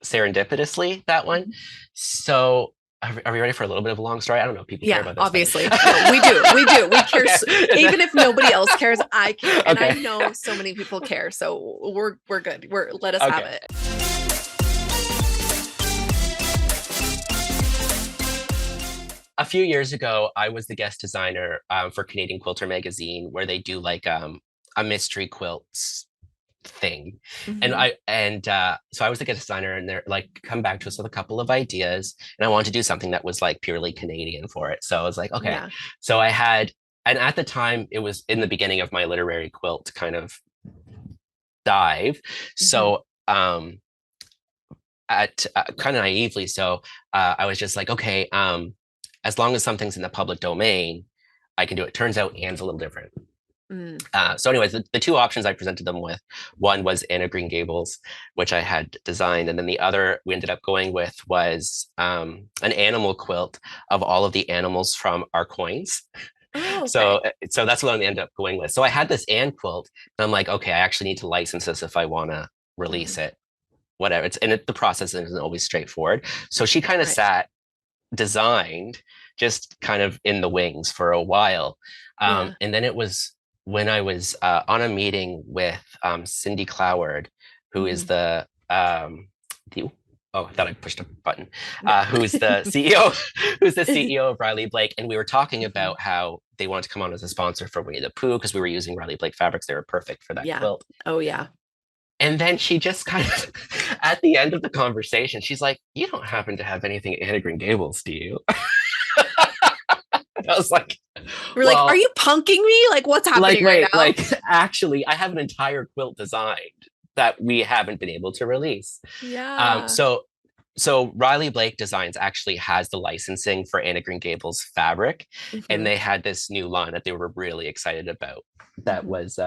serendipitously, that one. Mhm. So are we ready for a little bit of a long story? I don't know if people care Yeah, about this, but obviously. No, we do. We do. We care. okay. Even if nobody else cares, I care. And I Okay. know so many people care. So we're good. Let us have Okay. it. A few years ago, I was the guest designer for Canadian Quilter magazine, where they do like a mystery quilts thing. And Mhm. so I was the guest designer, and they're like, come back to us with a couple of ideas. And I wanted to do something that was like purely Canadian for it. So I was like, okay. Yeah. So I had, and at the time, it was in the beginning of my literary quilt kind of dive. Mhm. So at kind of naively, so I was just like, okay, as long as something's in the public domain, I can do it. Turns out Anne's a little different. Mm. So anyways, the two options I presented them with, one was Anne of Green Gables, which I had designed, and then the other we ended up going with was an animal quilt of all of the animals from our coins. Oh, So okay. so that's what I ended up going with. So I had this Anne quilt, and I'm like, okay, I actually need to license this if I want to release Mhm. it. Whatever. The process isn't always straightforward. So she kind of Right. sat, designed, just kind of in the wings for a while. Yeah. And then it was when I was on a meeting with Cindy Cloward, who is Mhm. the oh, I thought I pushed a button. No. Who's the CEO? Who's the CEO of Riley Blake? And we were talking Mhm. about how they wanted to come on as a sponsor for Winnie the Pooh because we were using Riley Blake fabrics. They were perfect for that Yeah. quilt. Oh, yeah. And then she just kind of, at the end of the conversation, she's like, "You don't happen to have anything Anne of Green Gables, do you?" I was like, We're like, are "Well, you punking me? Like, what's like, happening right wait, now? like, actually, I have an entire quilt designed that we haven't been able to release." Um, Yeah. so, so Riley Blake Designs actually has the licensing for Anne of Green Gables fabric, and Mhm. they had this new line that they were really excited about. That Mhm. was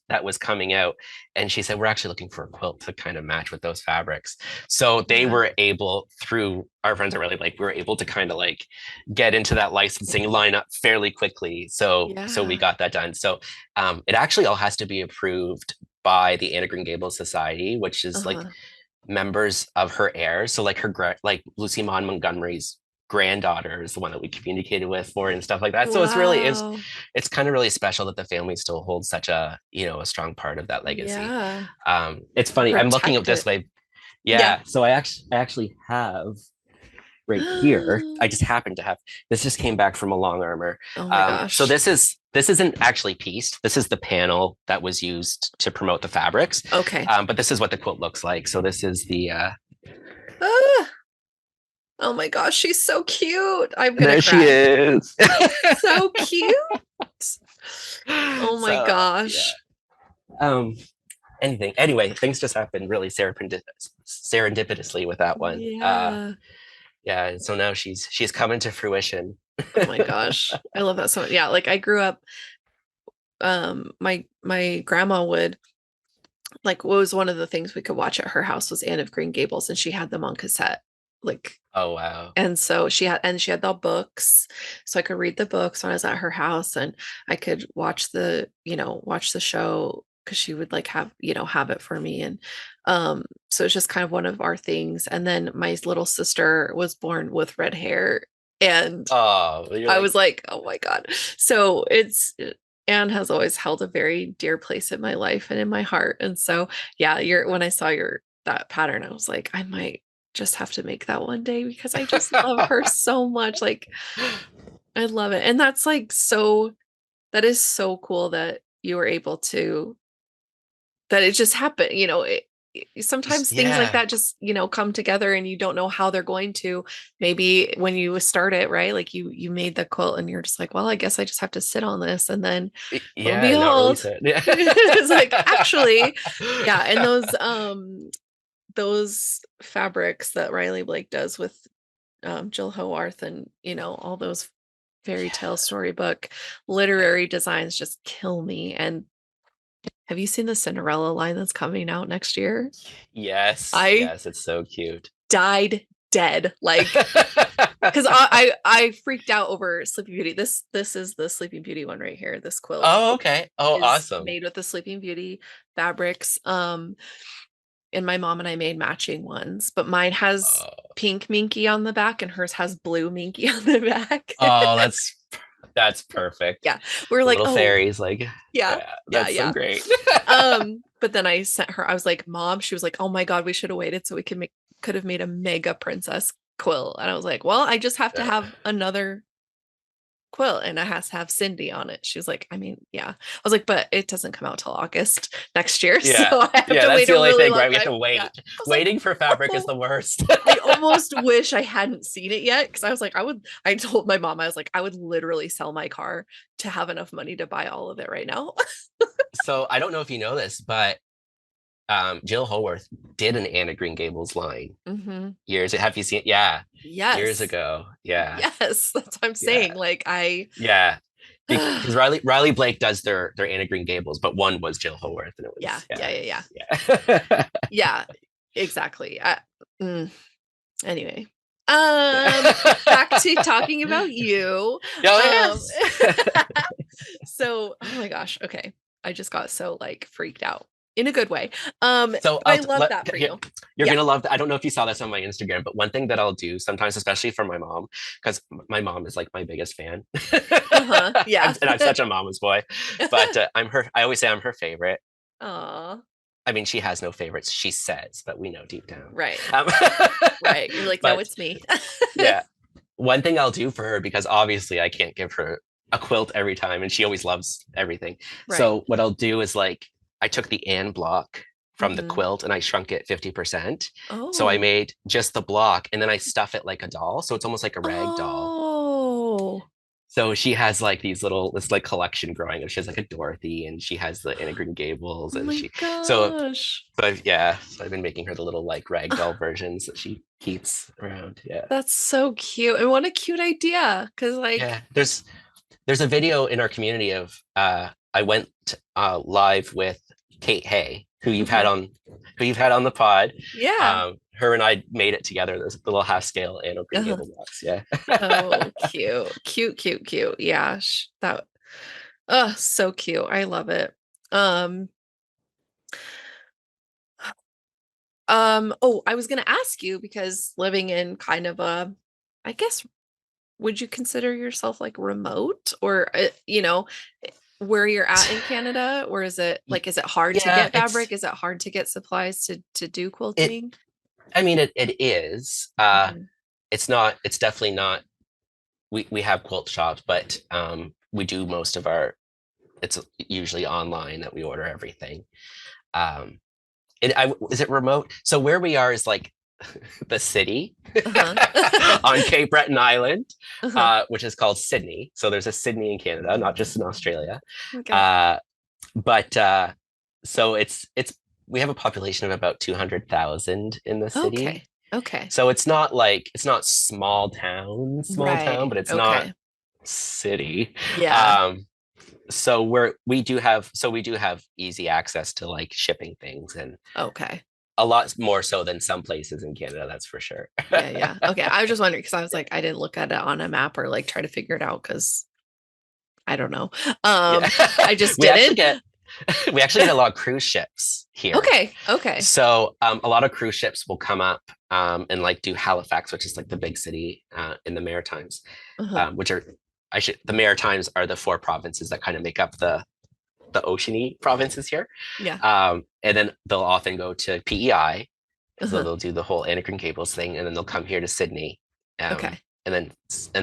that was coming out, and she said we're actually looking for a quilt to kind of match with those fabrics. So they Yeah. were able, through our friends at Really Like, we were able to kind of like get into that licensing lineup fairly quickly. So we Yeah. got that done. So it actually all has to be approved by the Anne of Green Gables Society, which is like Uh-huh. members of her heirs. So like like Lucy Maud Montgomery's granddaughter is the one that we communicated with for and stuff like that. So Wow. it's kind of really special that the family still holds such a, a strong part of that legacy. Yeah. It's funny. I'm looking up Protect this it. way. Yeah. Yeah. So I actually have right here. I just happen to have this. Just came back from a long armor. Oh my So gosh. this isn't actually pieced. This is the panel that was used to promote the fabrics. Okay. But this is what the quilt looks like. So this is the Ah, oh my gosh, she's so cute. I'm gonna there she cry. is. So cute. Oh my So yeah. gosh. Um, anything. Anyway, things just happened really serendipitously with that one. Yeah. Yeah, and so now she's coming to fruition. Oh my gosh. I love that so much. Yeah, like I grew up, my grandma would, like, what was one of the things we could watch at her house was Anne of Green Gables, and she had them on cassette. Like, Oh wow. and so she had the books, so I could read the books when I was at her house, and I could watch the show because she would like have it for me. And so it's just kind of one of our things. And then my little sister was born with red hair, and Oh, you're I like, was like, oh my God. So Anne has always held a very dear place in my life and in my heart. And so, yeah, when I saw that pattern, I was like, I might just have to make that one day because I just love her so much. Like, I love it. And that's like that is so cool that you were able to, that it just happened. Sometimes things like yeah, that just come together and you don't know how they're going to. Maybe when you start it, right, like you made the quilt and you're just like, well, I guess I just have to sit on this, and then lo and yeah, not behold, release it. Yeah. it's like, actually, yeah. And those fabrics that Riley Blake does with Jill Howarth, and all those fairy tale storybook literary designs just kill me. And have you seen the Cinderella line that's coming out next year? Yes, I yes, it's so cute. died dead, like, because I freaked out over Sleeping Beauty. This is the Sleeping Beauty one right here. This quilt Oh, okay. Oh, is awesome. made with the Sleeping Beauty fabrics. and my mom and I made matching ones, but mine has Oh, pink minky on the back and hers has blue minky on the back. oh, that's perfect. Yeah. We're The like, little oh, fairies, like, yeah, yeah, yeah, that's so yeah. great. But then I sent her, I was like, Mom, she was like, oh my God, we should have waited so we could have made a mega princess quilt. And I was like, well, I just have to have another quilt and it has to have Cindy on it. She was like, I mean, yeah. I was like, but it doesn't come out till August next year. So Yeah, I have yeah, to that's wait the a only really thing, long right? We have time. to Yeah. wait. I was like, Waiting for fabric is oh, the worst. I almost wish I hadn't seen it yet because I was like, I told my mom, I was like, I would literally sell my car to have enough money to buy all of it right now. So I don't know if you know this, but Jill Howarth did an Anne of Green Gables line Hmm. years. Have you seen? Yeah, years Yes. ago. Yeah, Yes. That's what I'm yeah, saying. Like yeah. Because Riley Blake does their Anne of Green Gables, but one was Jill Howarth, and it yeah, was yeah, yeah, yeah. yeah, Yeah, exactly. Mm, anyway. yeah. Back to talking about you. Oh Um, yes. so oh my gosh, okay. I just got so like freaked out in a good way. So But I love that for you. you're Yeah. gonna love that. I don't know if you saw this on my Instagram, but one thing that I'll do sometimes, especially for my mom, because my mom is like my biggest fan, Uh-huh. Yeah. and I'm such a mama's boy. But I'm her. I always say I'm her favorite. Aw. I mean, she has no favorites. She says, but we know deep down. Right. Um, Right. You're like, no, but it's me. yeah, one thing I'll do for her because obviously I can't give her a quilt every time, and she always loves everything. Right. So what I'll do is like I took the Anne block from the Hmm. quilt and I shrunk it 50%. So I Oh. made just the block and then I stuff it like a doll. So it's almost like a rag doll. Oh. So she has like this like collection growing up. She has like a Dorothy and she has the Anne of Green Gables Oh and my so gosh. so I've been making her the little like rag doll versions that she keeps around. Yeah. That's so cute. And what a cute idea. Cause Yeah. like, There's a video in our community of I went live with Kate Hay, mhm. who you've had on the pod. Yeah. Her and I made it together. There's the little half scale Anne of Green Uh-huh. Gable box. Yeah. Oh, cute. Cute, cute, cute. Yeah. That oh, so cute. I love it. Um, oh, I was gonna ask you because living in kind of a, I guess, would you consider yourself like remote or where you're at in Canada? Or is it like, is it hard to Yeah, get fabric? Is it hard to get supplies to do it quilting? I mean it is. Mhm. It's definitely not we have quilt shops, but we do most of our it's usually online that we order everything. Um is it remote? So where we are is like the city Uh-huh. on Cape Breton Island, Uh-huh. which is called Sydney. So there's a Sydney in Canada, not just in Australia. Okay. Uh, but so it's we have a population of about 200,000 in the city. Okay. Okay. So it's not small town, Right. but it's not Okay. city. Yeah. Um, so we do have easy access to like shipping things and Okay. a lot more so than some places in Canada, that's for sure. Yeah, yeah. Okay. I was just wondering because I was like, I didn't look at it on a map or like try to figure it out because I don't know. Yeah. I just we actually didn't. get we actually get a lot of cruise ships here. Okay. Okay. So a lot of cruise ships will come up and like do Halifax, which is like the big city in the Maritimes, Uh-huh. which are the Maritimes are the four provinces that kind of make up the oceany provinces here. Yeah. And then they'll often go to PEI because Uh-huh. they'll do the whole Anne of Green Gables thing, and then they'll come here to Sydney, um, Okay. and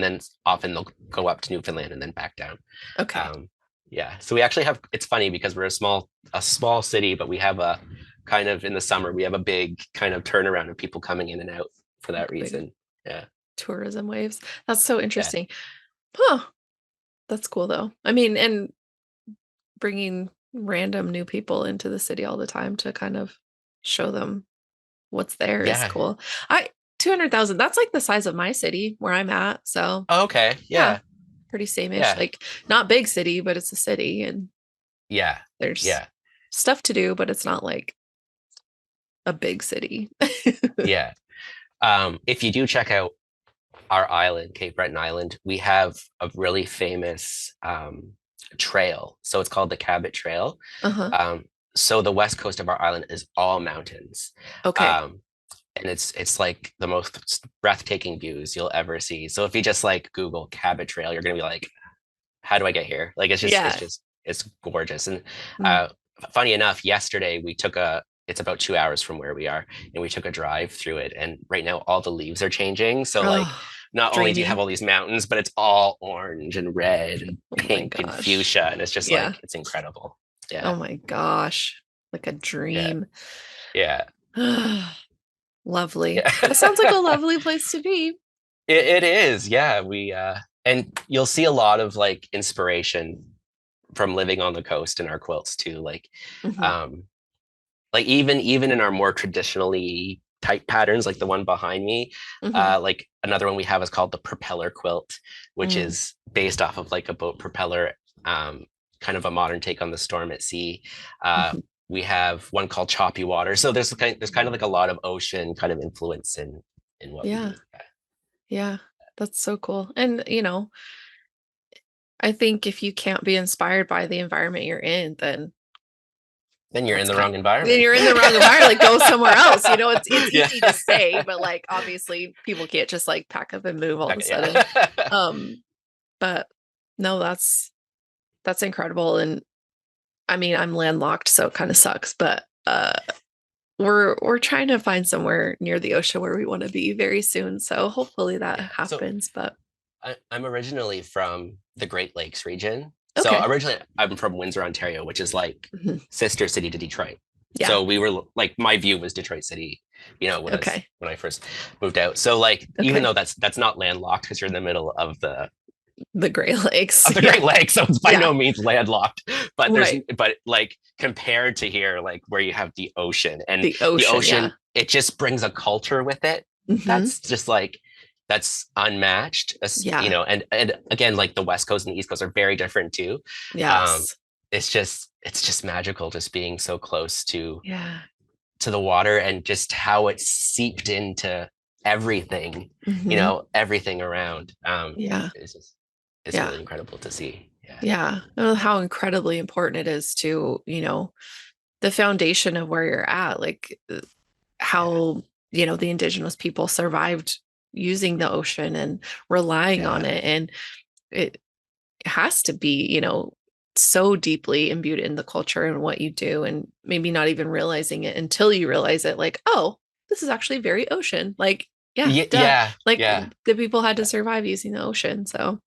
then often they'll go up to Newfoundland and then back down. Okay. Um, yeah, so we actually have. It's funny because we're a small city, but we have a kind of in the summer we have a big kind of turnaround of people coming in and out for that Like big reason. Yeah, tourism waves. That's so yeah, interesting. Huh. That's cool though. I mean, and bringing random new people into the city all the time to kind of show them what's there is yeah. cool. I 200,000, that's like the size of my city where I'm at. So, Oh, okay, yeah, yeah, pretty same-ish. yeah, Like not big city, but it's a city and yeah, there's yeah, stuff to do, but it's not like a big city. yeah. If you do check out our island, Cape Breton Island, we have a really famous trail. So it's called the Cabot Trail. Uh-huh. Um, so the west coast of our island is all mountains. Okay. Um, and it's like the most breathtaking views you'll ever see. So if you just like Google Cabot Trail, you're gonna be like, how do I get here? Like Yeah. it's gorgeous. And Mm. uh, funny enough, yesterday we took a it's about 2 hours from where we are, and we took a drive through it. And right now all the leaves are changing. So like Oh, not only do you have dreamy. all these mountains, but it's all orange and red and Oh my pink and gosh. fuchsia. And it's just Yeah. like it's incredible. Yeah. Oh my gosh. Like a Yeah. dream. Yeah. Lovely. Yeah. That sounds like a lovely place to be. It is. Yeah. We and you'll see a lot of like inspiration from living on the coast in our quilts too. Hmm. Um, like even in our more traditionally type patterns, like the one behind me, Hmm. like another one we have is called the propeller quilt, which Mm. is based off of like a boat propeller, um, kind of a modern take on the storm at sea. Uh, Hmm. we have one called choppy water. So there's kind of like a lot of ocean kind of influence in what we do. Yeah. Yeah. That's so cool. And, I think if you can't be inspired by the environment you're in, Then you're in that's the kind wrong then environment. you're in the wrong environment. Like go somewhere else. It's Yeah. easy to say, but like obviously people can't just like pack up and move all of a Okay, sudden. yeah. Um, but no, that's incredible. And I mean, I'm landlocked, so it kind of sucks, but we're trying to find somewhere near the ocean where we want to be very soon. So hopefully that Yeah. So happens. But I'm originally from the Great Lakes region. So okay. originally I'm from Windsor, Ontario, which is like Mhm. sister city to Detroit. Yeah. So we were like my view was Detroit City, Okay. when I first moved out. So like even Okay. though that's not landlocked because you're in the middle The Great Lakes. of the Yeah. Great Lakes, so it's by Yeah. no means landlocked. Right. But like compared to here, like where you have the ocean, and The the ocean. Yeah. ocean, it just brings a culture with it Hmm. that's just like that's unmatched. Yeah. And again, like the West Coast and the East Coast are very different too. Um, Yes. it's just magical just being so close Yeah. to the water and just how it's seeped into everything, Hmm. everything around. Yeah. It's Yeah. really incredible to see. Yeah. Yeah. Oh, how incredibly important it is to, the foundation of where you're at, like Yeah. how, the indigenous people survived using the ocean and relying on Yeah. it. And it has to be, so deeply imbued in the culture and what you do, and maybe not even realizing it until you realize it, like, oh, this is actually very ocean. Like, yeah, duh. Yeah. Like Yeah. the people had to Yeah. survive using the ocean. So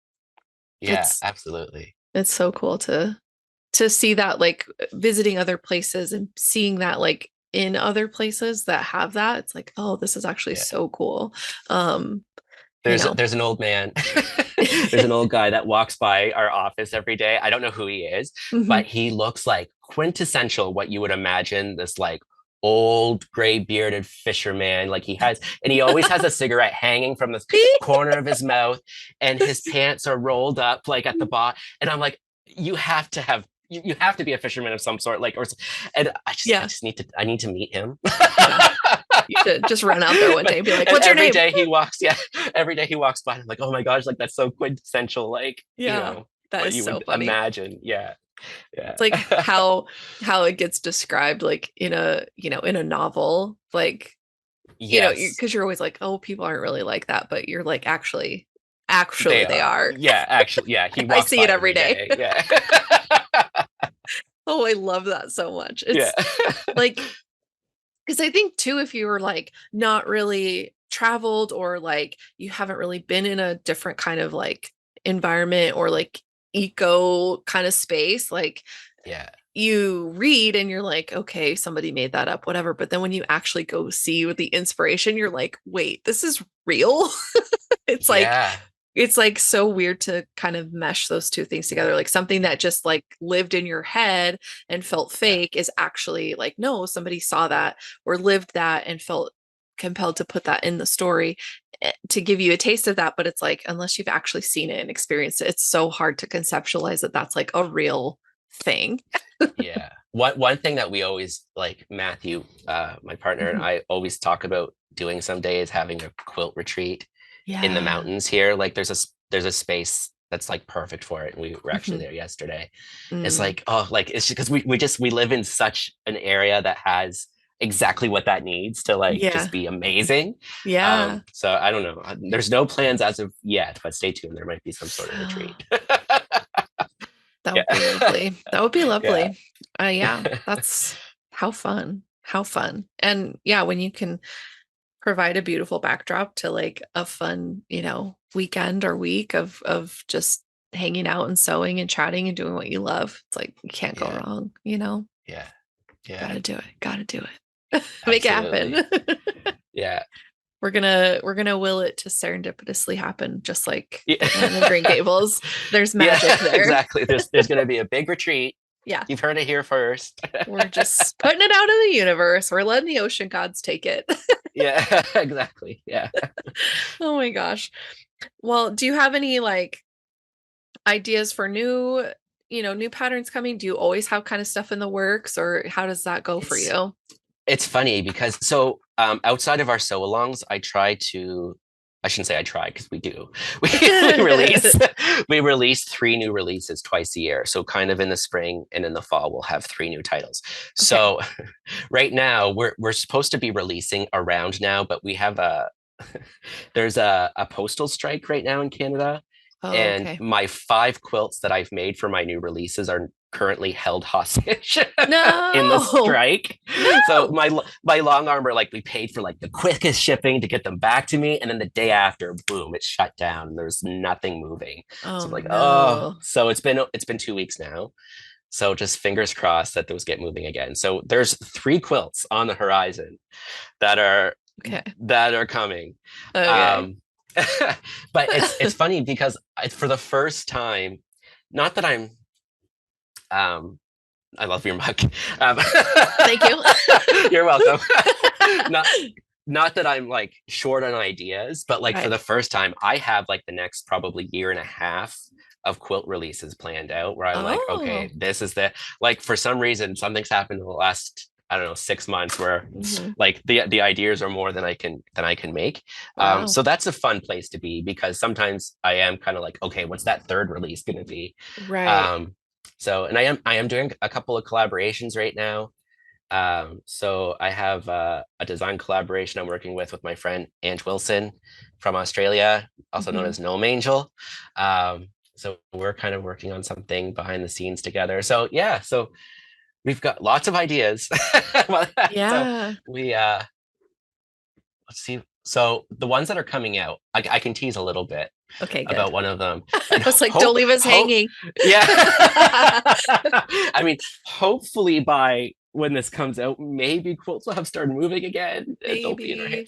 Yeah. it's Absolutely. it's so cool to see that, like visiting other places and seeing that like in other places that have that. It's like, oh, this is actually Yeah. so cool. Um, you know. There's an old man. There's an old guy that walks by our office every day. I don't know who he is, Mhm. but he looks like quintessential what you would imagine this like old gray bearded fisherman. Like and he always has a cigarette hanging from the corner of his mouth, and his pants are rolled up like at the bottom. And I'm like, you have to have. You have to be a fisherman of some sort, and Yeah. I need to meet him. Yeah. You should just run out there one day and be like, And what's your name? every day he walks by, I'm like, oh my gosh, like that's so quintessential, like, Yeah. That what is you so would funny. imagine. Yeah. Yeah. It's like how it gets described like in a novel, like, Yes, because you're always like, oh, people aren't really like that, but you're like, actually they they are. are. Yeah, actually, yeah, he I walks see it by every every day. day. Yeah. Oh, I love that so much. Yeah. It's like, because I think too, if you were like not really traveled, or like you haven't really been in a different kind of like environment or like eco kind of space, like Yeah. you read and you're like, okay, somebody made that up, whatever. But then when you actually go see with the inspiration, you're like, wait, this is real. it's like Yeah. it's like so weird to kind of mesh those two things together. Like something that just like lived in your head and felt Yeah. fake is actually like, no, somebody saw that or lived that and felt compelled to put that in the story, to give you a taste of that. But it's like, unless you've actually seen it and experienced it, it's so hard to conceptualize that that's like a real thing. Yeah. One thing that we always like Matthew, my partner, and Mhm. I always talk about doing someday is having a quilt retreat in the Yeah. mountains here. Like there's a space that's like perfect for it. And we were actually Mhm. there yesterday. It's Mm. like, oh, like it's because we live in such an area that has exactly what that needs to like just Yeah. be amazing. Yeah. So I don't know. There's no plans as of yet, but stay tuned. There might be some sort of retreat. That would be Yeah. lovely. That would be Yeah. lovely. Yeah, that's how fun. How fun. And yeah, when you can provide a beautiful backdrop to like a fun, weekend or week of just hanging out and sewing and chatting and doing what you love. It's like you can't go Yeah. wrong. Yeah. Yeah. Gotta do it. Gotta do it. Make it happen. Absolutely. Yeah. We're gonna will it to serendipitously happen, just like Yeah. the Anne of Green Gables. There's Yeah, magic there. exactly. There's going to be a big retreat. Yeah. You've heard it here first. We're just putting it out in the universe. We're letting the ocean gods take it. Yeah, exactly. Yeah. Oh my gosh. Well, do you have any like ideas for new patterns coming? Do you always have kind of stuff in the works, or how does that go for It's you? it's funny because outside of our sew alongs, I shouldn't say I try because we do. We release we release 3 new releases twice a year. So kind of in the spring and in the fall, we'll have 3 new titles. Okay. So right now we're supposed to be releasing around now, but we have there's a postal strike right now in Canada. Oh, And okay. my 5 quilts that I've made for my new releases are currently held hostage in the No. strike. So No. my long armor, like we paid for like the quickest shipping to get them back to me, and then the day after, boom, it shut down. There's nothing moving. So Oh I'm like, oh, no. so it's been 2 weeks now. So just fingers crossed that those get moving again. So there's 3 quilts on the horizon that are Okay. coming. Okay. Um, but it's funny because for the first time, not that um, I love your mug. Um, Thank you. you're welcome. not not that I'm like short on ideas, but like for Right. the first time, I have like the next probably year and a half of quilt releases planned out where I'm like, okay, Oh. this is the like for some reason something's happened in the last I don't know 6 months where Hmm. like the ideas are more than I can make. Wow. So that's a fun place to be because sometimes I am kind of like, okay, what's that third release going to be? Right. Um, so and I am doing a couple of collaborations right now. So I have a design collaboration I'm working with my friend Ange Wilson from Australia, also known Hmm. as Gnome Angel. Um, so we're kind of working on something behind the scenes together. So yeah, so we've got lots of ideas. So Yeah. we let's see. So the ones that are coming out, I can tease a little bit Okay, good. about one of them, I and was like, don't leave us hope, hanging. yeah. I mean, hopefully by when this comes out, maybe quilts will have started moving again. They'll be in our Maybe.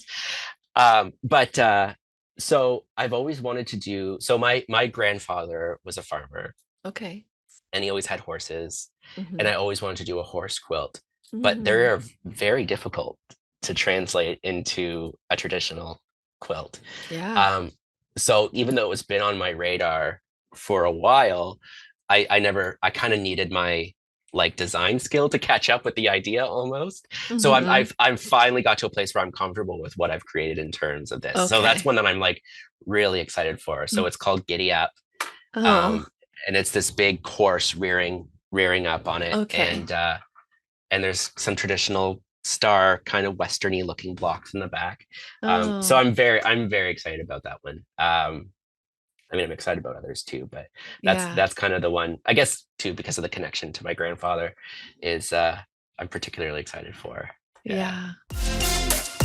hands. But so I've always wanted to do. So my grandfather was a farmer, Okay. and he always had horses, and Hmm. I always wanted to do a horse quilt, but Hmm. they're very difficult to translate into a traditional quilt. Yeah. Um, so even though it's been on my radar for a while, I kind of needed my like design skill to catch up with the idea almost. So Hmm. I'm finally got to a place where I'm comfortable with what I've created in terms of this. So that's Okay. one that I'm like really excited for. So it's called Giddy Up. Oh, Um, and it's this big horse rearing up on it, okay. and there's some traditional star kind of westerny looking blocks in the back. So Oh, I'm very excited about that one. I mean, I'm excited about others too, but yeah. that's kind of the one, I guess, too, because of the connection to my grandfather, is I'm particularly excited for. Yeah, Yeah.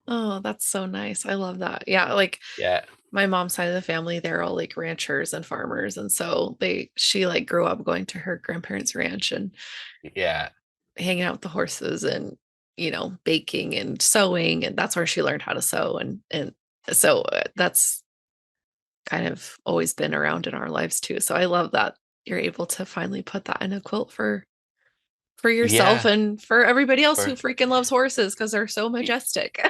Oh, that's so nice. I love that. Yeah, like yeah, my mom's side of the family, they're all like ranchers and farmers. And so she like grew up going to her grandparents' ranch and yeah, hanging out with the horses and, baking and sewing. And that's where she learned how to sew. And so that's kind of always been around in our lives too. So I love that you're able to finally put that in a quilt for yourself yeah. and for everybody else For who freaking loves horses because they're so majestic.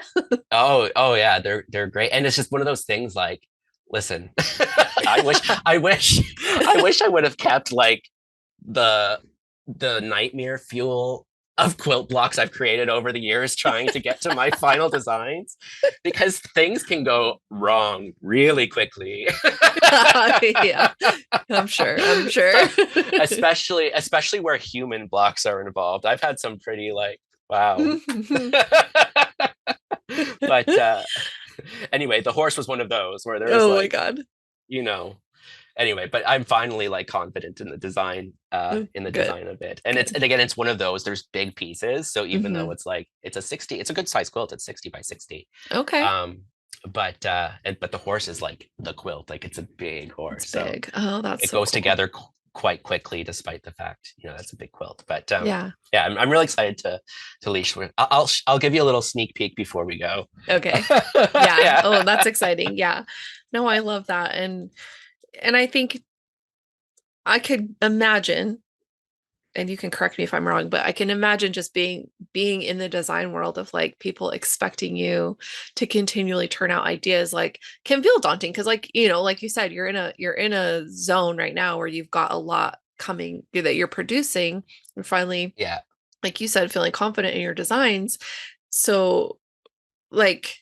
oh yeah, they're great, and it's just one of those things. Like, listen, I wish I would have kept like the nightmare fuel of quilt blocks I've created over the years trying to get to my final designs because things can go wrong really quickly. Yeah, I'm sure. I'm sure. especially where human blocks are involved. I've had some pretty like wow. But anyway, the horse was one of those where there was Oh my like, God. you know, anyway, but I'm finally like confident in the Good. design of it. And Good. and again, it's one of those, there's big pieces. So even though Hmm. it's like it's a 60, it's a good size quilt, it's 60 by 60. Okay. Um, but the horse is like the quilt, like it's a big It's horse. So big. Oh, that's it so goes cool. together quite quickly, despite the fact, that's a big quilt. But Yeah. yeah, I'm really excited to leash with. I'll give you a little sneak peek before we go. Okay. Yeah. Yeah. Oh, that's exciting. Yeah. No, I love that. And I think I could imagine, and you can correct me if I'm wrong, but I can imagine just being in the design world of like people expecting you to continually turn out ideas like can feel daunting because like, like you said, you're in a zone right now where you've got a lot coming that you're producing and finally, Yeah. like you said, feeling confident in your designs. So like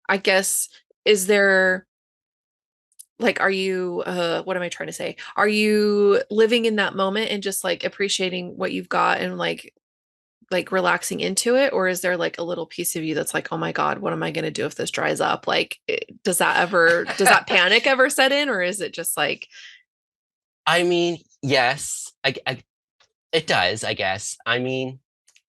I guess is there like are you what am I trying to say? Are you living in that moment and just like appreciating what you've got and like relaxing into it, or is there like a little piece of you that's like, oh my God, what am I going to do if this dries up? Like does that panic ever set in, or is it just like I mean, yes, it does, I guess. I mean,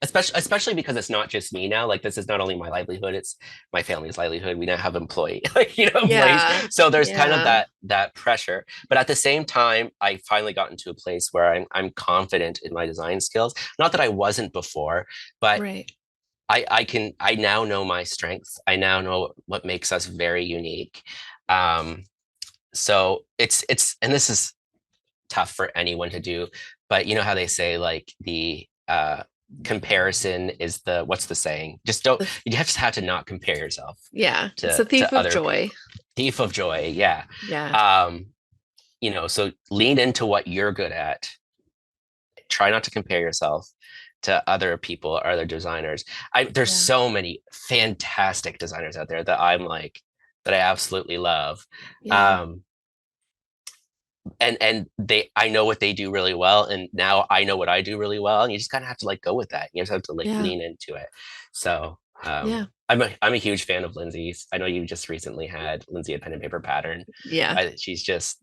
especially because it's not just me now. Like this is not only my livelihood, it's my family's livelihood. We now have employees. yeah, So there's kind of yeah, that pressure. But at the same time, I finally got into a place where I'm confident in my design skills. Not that I wasn't before, but right, I now know my strengths. I now know what makes us very unique. Um, so it's and this is tough for anyone to do, but you know how they say like the comparison is the what's the saying? Just don't the, you have to not compare yourself yeah, it's a to thief of other joy. thief of joy. Yeah. Yeah, Um, so lean into what you're good at. Try not to compare yourself to other people or other designers. There's yeah, so many fantastic designers out there that I'm like that I absolutely love. yeah, Um, and I know what they do really well, and now I know what I do really well, and you just kind of have to like go with that. You just have to like yeah, lean into it. So yeah, I'm a huge fan of Lindsay's. I know you just recently had Lindsay at Pen and Paper Pattern. yeah. She's just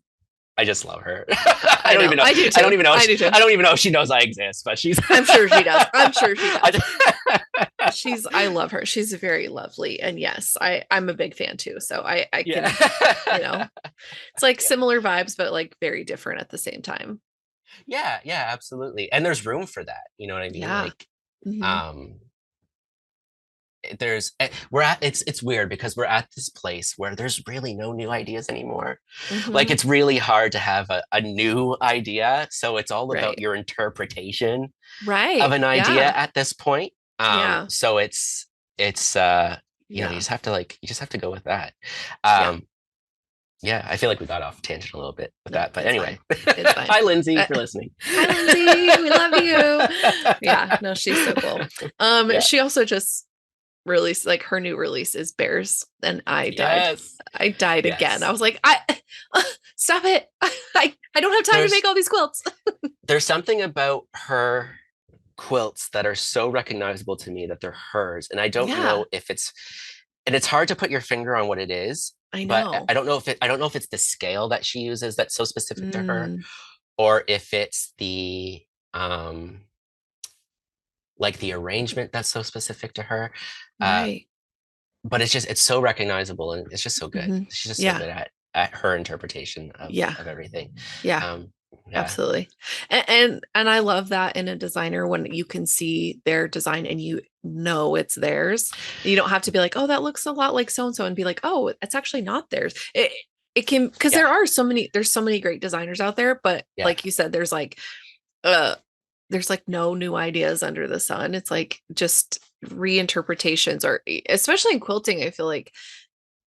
I just love her. I I don't know. even know. I do I don't too. even know. I do too. I don't even know if she knows I exist, but she's. I'm sure she does. I'm sure she does. I, I love her. She's very lovely. And yes, I'm a big fan too. So I yeah. can, you know, it's like Yeah. similar vibes, but like very different at the same time. Yeah. Yeah. Absolutely. And there's room for that. You know what I mean? Yeah. Like, Hmm. um, we're at it's weird because we're at this place where there's really no new ideas anymore. Like Hmm. it's really hard to have a new idea, so it's all about Right. your interpretation of Right. an idea Yeah. at this point. Yeah. So it's you Yeah. just have to you just have to go with that. Yeah. um yeah, I feel like we got off tangent a little bit with No, that, but it's fine. anyway. It's fine. Hi Lindsay, Uh, if you're listening. Hi, Lindsay. We love you. Yeah. No, she's so cool. Yeah. She also just released like her new release is bears, and I died. Yes. I died again. I Yes. was like, stop it. I don't have time to there's make all these quilts. there's something about her quilts that are so recognizable to me that they're hers, and I don't Yeah, know if it's and it's hard to put your finger on what it is, I but know. I don't know if it's the scale that she uses that's so specific to her, Mm, or if it's the um like the arrangement that's so specific to her. uh right. but it's so recognizable, and it's just so good. Hmm. She's just so Yeah, good at her interpretation yeah, of everything. yeah, um yeah. absolutely. And I love that in a designer when you can see their design and you know it's theirs. You don't have to be like, oh, that looks a lot like so and so, and be like, oh, it's actually not theirs. It can because Yeah. there's so many great designers out there, but Yeah. like you said, uh there's like no new ideas under the sun. It's like just reinterpretations, or especially in quilting, I feel like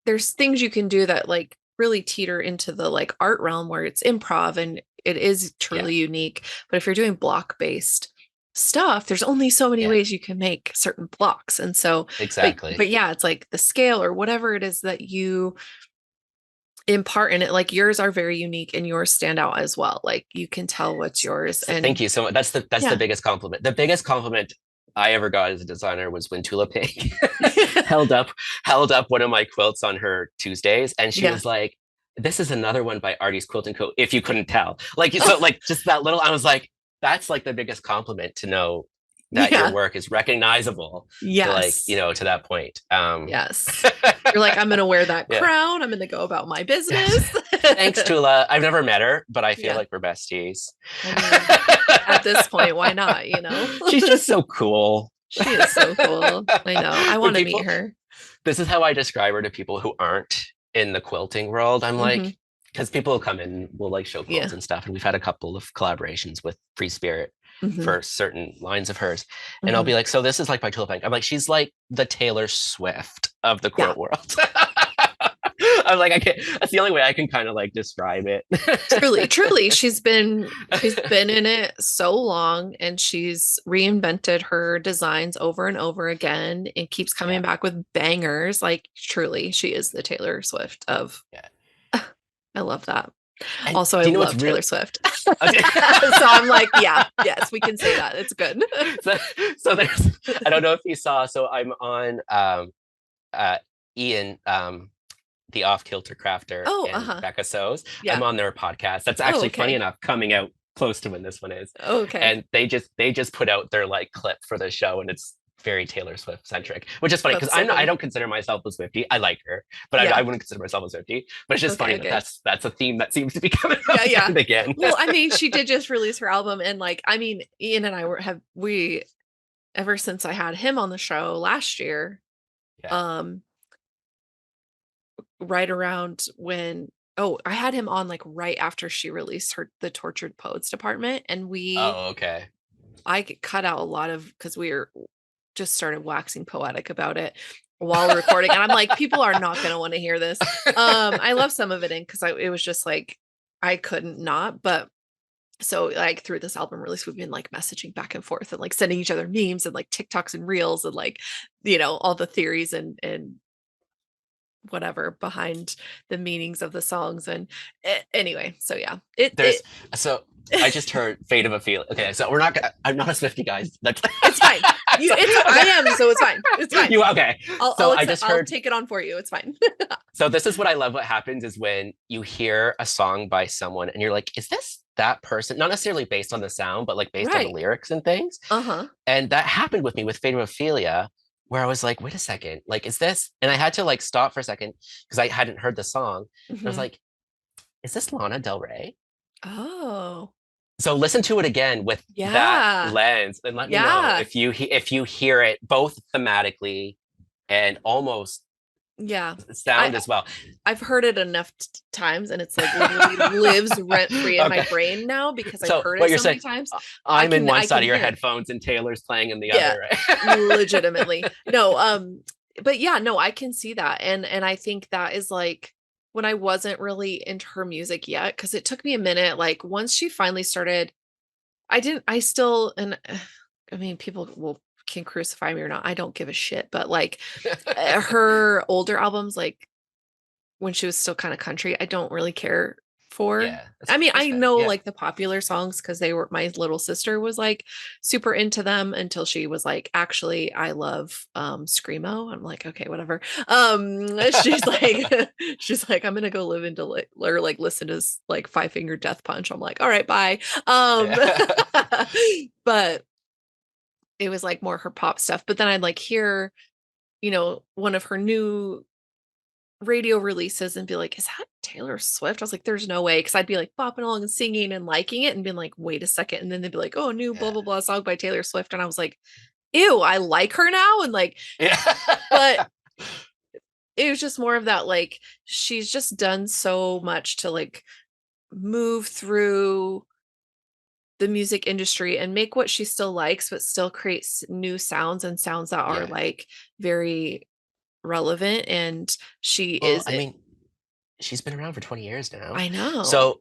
there's things you can do that like really teeter into the like art realm where it's improv and it is Yeah. truly unique. But if you're doing block based stuff, there's only so many Yeah, ways you can make certain blocks. And so, exactly. but yeah, it's like the scale or whatever it is that you impart in it, like yours are very unique and yours stand out as well. Like you can tell what's yours. So thank And you so much. That's the yeah. biggest compliment. The biggest compliment I ever got as a designer was when Tula Pig held up held up one of my quilts on her Tuesdays, and she Yeah. was like, "This is another one by Artie's Quilt and Co." If you couldn't tell, like so, like just that little, I was like, "That's like the biggest compliment to know that your Yeah. work is recognizable to like Yes. to that point." Yes. You're like, I'm going to wear that Yeah. crown. I'm going to go about my Yes. business. Thanks, Tula. I've never met her, but I feel Yeah. like we're besties. I mean, at this point, why not? You know, She's just so cool. she is so cool. I know. I When want to meet people, her. this is how I describe her to people who aren't in the quilting world. I'm Hmm. like, because people will come in, will like show Yeah. quilts and stuff, and we've had a couple of collaborations with Free Spirit Hmm. for certain lines of hers, and I'll Hmm. be like, so this is like my Tulip Bank. I'm like, she's like the Taylor Swift of the Yeah. quilt world. I'm like, I can't. That's the only way I can kind of like describe it. Truly, truly, she's been in it so long and she's reinvented her designs over and over again and keeps Yeah, coming back with bangers. Like truly, she is the Taylor Swift of yeah. I love that. And Also, I do you know what's love really Taylor Swift. So I'm like, yeah, yes, we can say that. It's good. so, so there's I don't know if you saw, so I'm on uh Ian the Off Kilter Crafter Oh, and uh-huh. Becca Sows. I'm Yeah. on their podcast. That's Oh, actually funny okay. enough coming out close to when this one is. Okay. And they just put out their like clip for the show, and it's very Taylor Swift centric, which is funny because That's so I funny. don't consider myself a Swiftie. I like her, but I Yeah. wouldn't consider myself a Swiftie. But it's just Okay, funny that okay. that's a theme that seems to be coming up Yeah, again yeah. and again. Well, I mean, she did just release her album and like, I mean, Ian and I we ever since I had him on the show last year, Yeah. um, right around when oh, I had him on like right after she released her the Tortured Poets Department and Oh, okay. cut out a lot of because we were just started waxing poetic about it while recording. And I'm like, people are not going to want to hear this. I love some of it in because it was just like, I couldn't not. But so like through this album release, we've been like messaging back and forth and like sending each other memes and like TikToks and reels and like, all the theories and whatever behind the meanings of the songs. And anyway, so yeah, There's so I just heard Fate of a Feeling. Okay, so we're not gonna, I'm not a Swifty, guys. That's it's fine. I okay. am, so it's fine. It's fine. You okay. So I just I'll heard, take it on for you. It's fine. so this is what I love. What happens is when you hear a song by someone and you're like, is this that person? Not necessarily based on the sound, but like based on the Right. lyrics and things. Uh-huh. And that happened with me with Fate of Ophelia, where I was like, wait a second, like, is this? And I had to like stop for a second because I hadn't heard the song. I was Hmm. like, is this Lana Del Rey? Oh, So listen to it again with that yeah. lens and let me know Yeah. if you hear it both thematically and almost Yeah. sound I as well. I've heard it enough times and it's like literally lives rent free in my Okay. brain now because I've So heard what it you're so many saying, times. I'm in one I side can of your hear it. headphones and Taylor's playing in the Yeah. other. Legitimately. No, but yeah, no, I can see that. And I think that is like when I wasn't really into her music yet, because it took me a minute. Like once she finally started, I still, and I mean, people will can crucify me or not. I don't give a shit. But like her older albums, like when she was still kind of country, I don't really care for. Yeah, I mean, that's I fair. know Yeah. like the popular songs because they were my little sister was like super into them until she was like, actually, I love Screamo. I'm like, okay, whatever. She's like, she's like, I'm gonna go live into or like listen to like Five Finger Death Punch. I'm like, all right, bye. Yeah. But it was like more her pop stuff. But then I'd like hear, one of her new radio releases and be like, is that Taylor Swift? I was like, there's no way. Cause I'd be like bopping along and singing and liking it and being like, wait a second. And then they'd be like, oh, new blah, Yeah. blah, blah song by Taylor Swift. And I was like, ew, I like her now. And like, Yeah. but it was just more of that, like, she's just done so much to like move through the music industry and make what she still likes, but still creates new sounds and sounds that are Yeah. like very relevant. And she Well, is I it. mean, she's been around for 20 years now. I know. So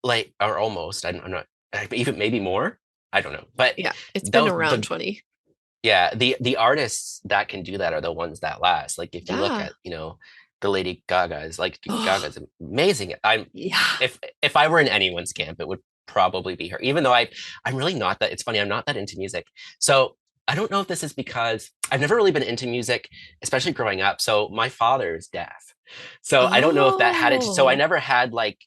like, or almost, I'm not, even maybe more. I don't know, but Yeah, it's been those around 20. yeah, the artists that can do that are the ones that last. Like if you look Yeah. at, the Lady Gaga's, like Oh, Gaga's amazing. yeah. If I were in anyone's camp, it would probably be her. Even though I'm really not that, it's funny, I'm not that into music. So I don't know if this is because I've never really been into music, especially growing up. So my father's deaf. So I don't know if that had it. So I Oh, never had like,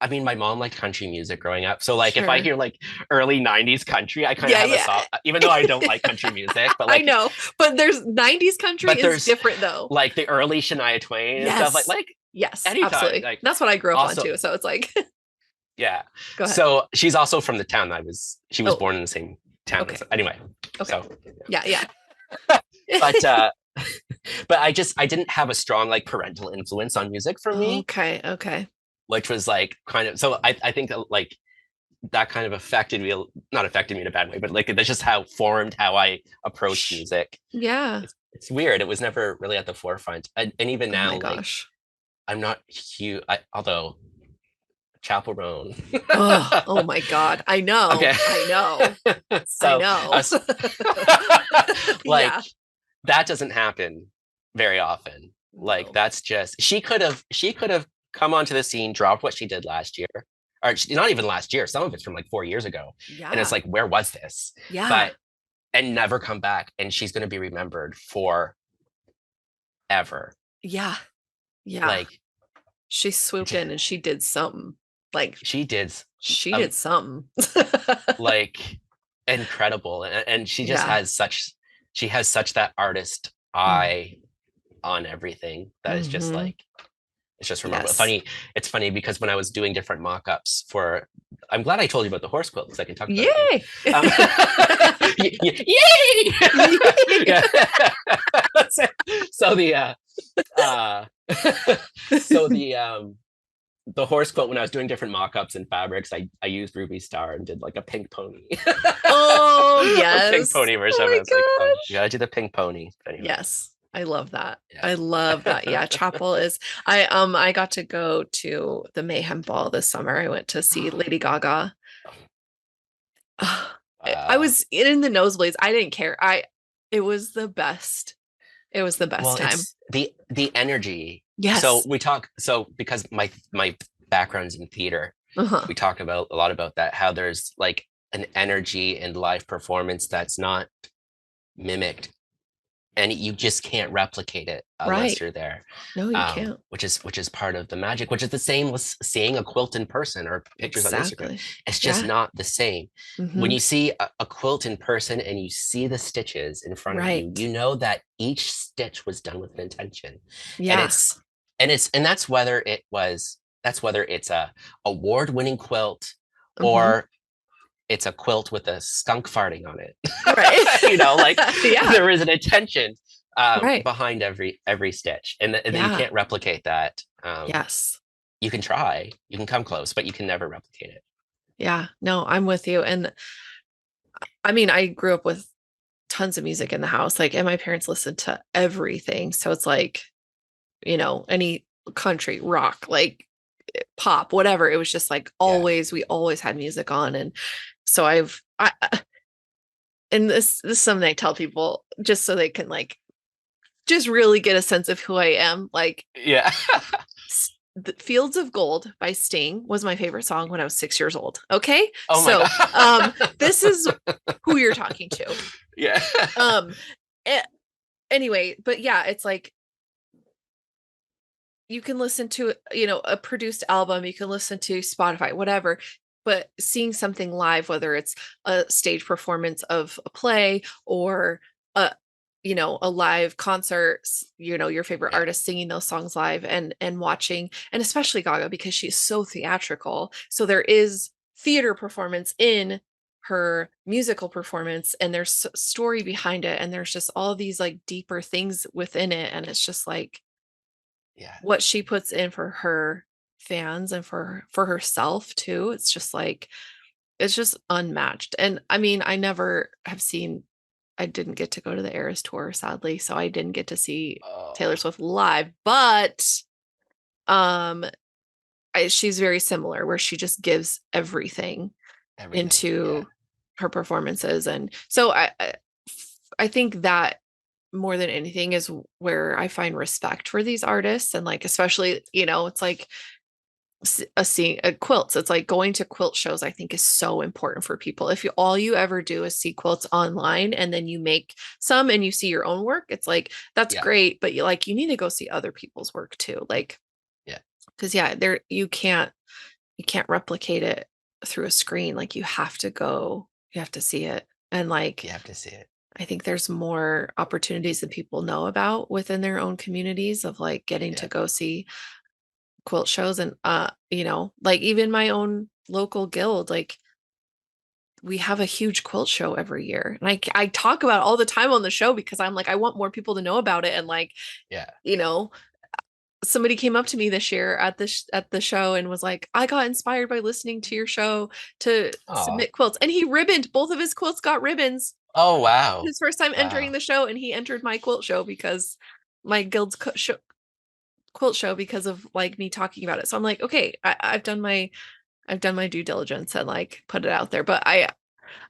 I mean, my mom liked country music growing up. So like if I sure. hear like early 90s country, I kind of Yeah, have a yeah. soft, even though I don't like country music, but I like, know. But there's 90s country but is there's different though. like the early Shania Twain and stuff Yes. like Yes, anytime. absolutely. Like That's what I grew up on also, too. So it's like, yeah. go ahead. So she's also from the town she was Oh, born in the same town okay. as anyway. Okay. So Yeah, yeah. but but I didn't have a strong like parental influence on music for me, Okay, okay. which was like kind of, so I think like that kind of affected me, not affected me in a bad way, but like that's just how formed how I approached music. Yeah. It's weird. It was never really at the forefront. And even Oh my now, like gosh. I'm not huge, although Chapel Roan. Oh, oh my God. I know. Okay. I know. I So know. like Yeah. that doesn't happen very often. Like No. that's just, she could have come onto the scene, dropped what she did last year, or not even last year. Some of it's from like 4 years ago, and it's Yeah. like, where was this? Yeah. But and never come back, and she's going to be remembered forever. Yeah. Yeah. Like She swooped in and she did something. Like she did, she um, did something. like incredible, and she just Yeah. has such, she has such that artist Mm. eye on everything that is just Hmm. like, it's just remarkable. Yes. Funny, it's funny because when I was doing different mock-ups for, I'm glad I told you about the horse quilt because I can talk about it again. Yay. Um, yay! Yay. Yeah. So uh so the horse quilt, when I was doing different mock-ups and fabrics, I used Ruby Star and did like a pink pony. Oh, A pink yes. pony version Oh of it. my I was like, oh, you gosh. gotta do the pink pony. But anyway, Yes. I love that. I love that. yeah. Yeah, Chapel is I got to go to the Mayhem Ball this summer. I went to see Lady Gaga. I uh, was in the nosebleeds. I didn't care. It was the best. It was the best well, time. it's the energy. So Yes. we talk, so because my background's in theater, Uh-huh. we talk about a lot about that, how there's like an energy in live performance that's not mimicked, and you just can't replicate it unless Right. you're there. No, you can't. Which is part of the magic, which is the same with seeing a quilt in person or pictures on Instagram. Exactly. It's just Yeah. not the same. When Hmm. you see a quilt in person and you see the stitches in front of you, Right. you know that each stitch was done with an intention. And Yeah. that's whether it's a award-winning quilt Hmm. or it's a quilt with a skunk farting on it. Right. Like Yeah. there is an intention Right. behind every stitch, and you Yeah. can't replicate that. Yes. You can try, you can come close, but you can never replicate it. Yeah. No, I'm with you. And I mean, I grew up with tons of music in the house, like, and my parents listened to everything. So it's like, any country, rock, like pop, whatever. It was just like Yeah, we always had music on. And so and this is something I tell people just so they can like just really get a sense of who I am. Like yeah. the Fields of Gold by Sting was my favorite song when I was 6 years old. Okay. Oh my So god. this is who you're talking to. Yeah. Um anyway, but yeah, it's like you can listen to, a produced album, you can listen to Spotify, whatever, but seeing something live, whether it's a stage performance of a play or a, a live concert, your favorite Yeah, artist singing those songs live and watching, and especially Gaga because she's so theatrical. So there is theater performance in her musical performance and there's story behind it and there's just all these like deeper things within it and it's just like yeah. what she puts in for her fans and for herself too. It's just like it's just unmatched. And I mean, I didn't get to go to the Eras tour sadly, so I didn't get to see Taylor Oh, Swift live, but um she's very similar where she just gives everything everything. into Yeah. her performances. And so I think that more than anything is where I find respect for these artists. And like, especially, it's like seeing quilts. It's like going to quilt shows, I think, is so important for people. If all you ever do is see quilts online and then you make some and you see your own work, it's like, that's Yeah. great. But you need to go see other people's work too. Like, Yeah. because there, you can't replicate it through a screen. Like you have to see it. And like, You have to see it. I think there's more opportunities that people know about within their own communities of like getting to Yeah. go see quilt shows. And like even my own local guild, like we have a huge quilt show every year. And I talk about it all the time on the show because I'm like, I want more people to know about it. And like, Yeah. you know, somebody came up to me this year at the show and was like, I got inspired by listening to your show to Oh. submit quilts. And he ribboned, both of his quilts got ribbons. Oh, wow. His first time entering Wow. the show, and he entered my quilt show because my guild's quilt show because of like me talking about it. So I'm like, okay, I've done my due diligence and like put it out there. But I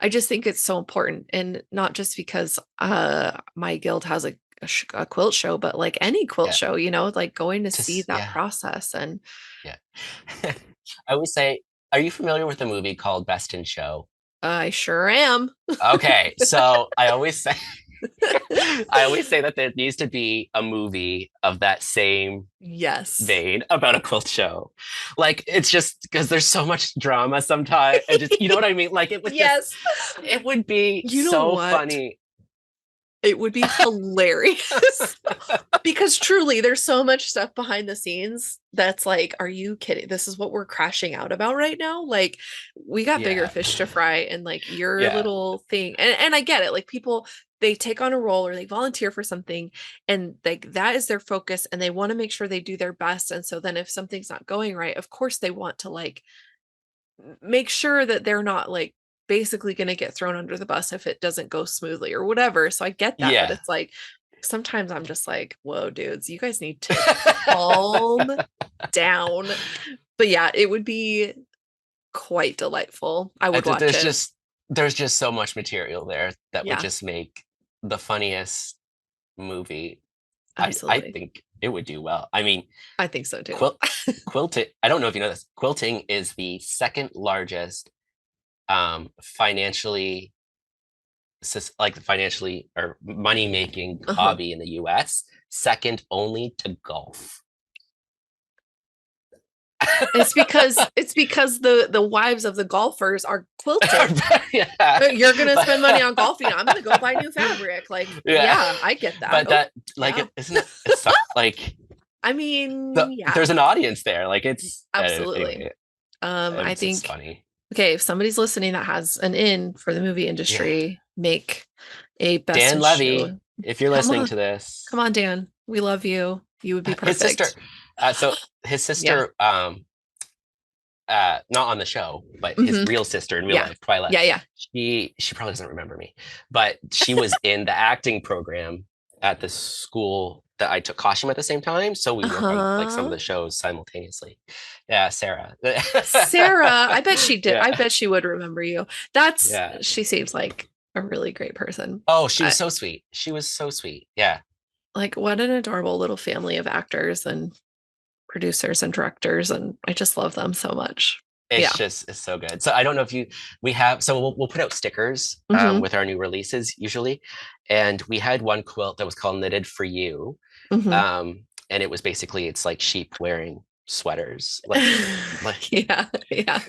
just think it's so important, and not just because my guild has a quilt show, but like any quilt Yeah. show, like going to see that Yeah. process. And Yeah. I always say, are you familiar with a movie called Best in Show? I sure am. Okay, so I always say that there needs to be a movie of that same Yes. vein about a quilt show. Like it's just because there's so much drama sometimes, and just you know what I mean. Like Yes. it would be You know so what? funny. It would be hilarious because truly there's so much stuff behind the scenes that's like, are you kidding? This is what we're crashing out about right now. Like we got bigger Yeah, fish to fry, and like your yeah, little thing. And I get it. Like people, they take on a role or they volunteer for something, and like that is their focus, and they want to make sure they do their best. And so then if something's not going right, of course they want to like make sure that they're not like basically going to get thrown under the bus if it doesn't go smoothly or whatever. So I get that, but yeah. it's like sometimes I'm just like, whoa, dudes, you guys need to calm down. But yeah, it would be quite delightful. I would watch There's it. just so much material there that would Yeah, just make the funniest movie. I absolutely. think it would do well. I mean, I think so too. quilt quilting. I don't know if you know this. Quilting is the second largest financially like financially or money making Uh-huh. hobby in the US, second only to golf. It's because the wives of the golfers are quilting. Yeah, You're gonna spend money but, on golfing. I'm gonna go buy new fabric. Like, yeah, yeah, I get that. but Oh, that like yeah. isn't it? It's like I mean, yeah, there's an audience there. Like it's absolutely. anyway. I It's think, funny. okay, if somebody's listening that has an in for the movie Yeah, industry, make a best Dan in Levy, show. if you're Come listening on, to this, come on, Dan. We love you. You would be his sister. perfect. So his Yeah. sister not on the show, but his Hmm. real sister in real Yeah. life, Twyla, Yeah. Yeah. she probably doesn't remember me, but she was in the acting program at the school that I took costume at the same time. So we worked on like some of Uh-huh. the shows simultaneously. Yeah, Sarah. Sarah, I bet she did. Yeah. I bet she would remember you. Yeah. She seems like a really great person. Oh, she was I, so sweet. She was so sweet. Yeah. like, what an adorable little family of actors and producers and directors. And I just love them so much. Yeah. It's so good. So I don't know if we have, so we'll put out stickers Hmm. with our new releases usually. And we had one quilt that was called Knitted for You. Hmm. And it was basically, it's like sheep wearing sweaters. Like Yeah. Yeah.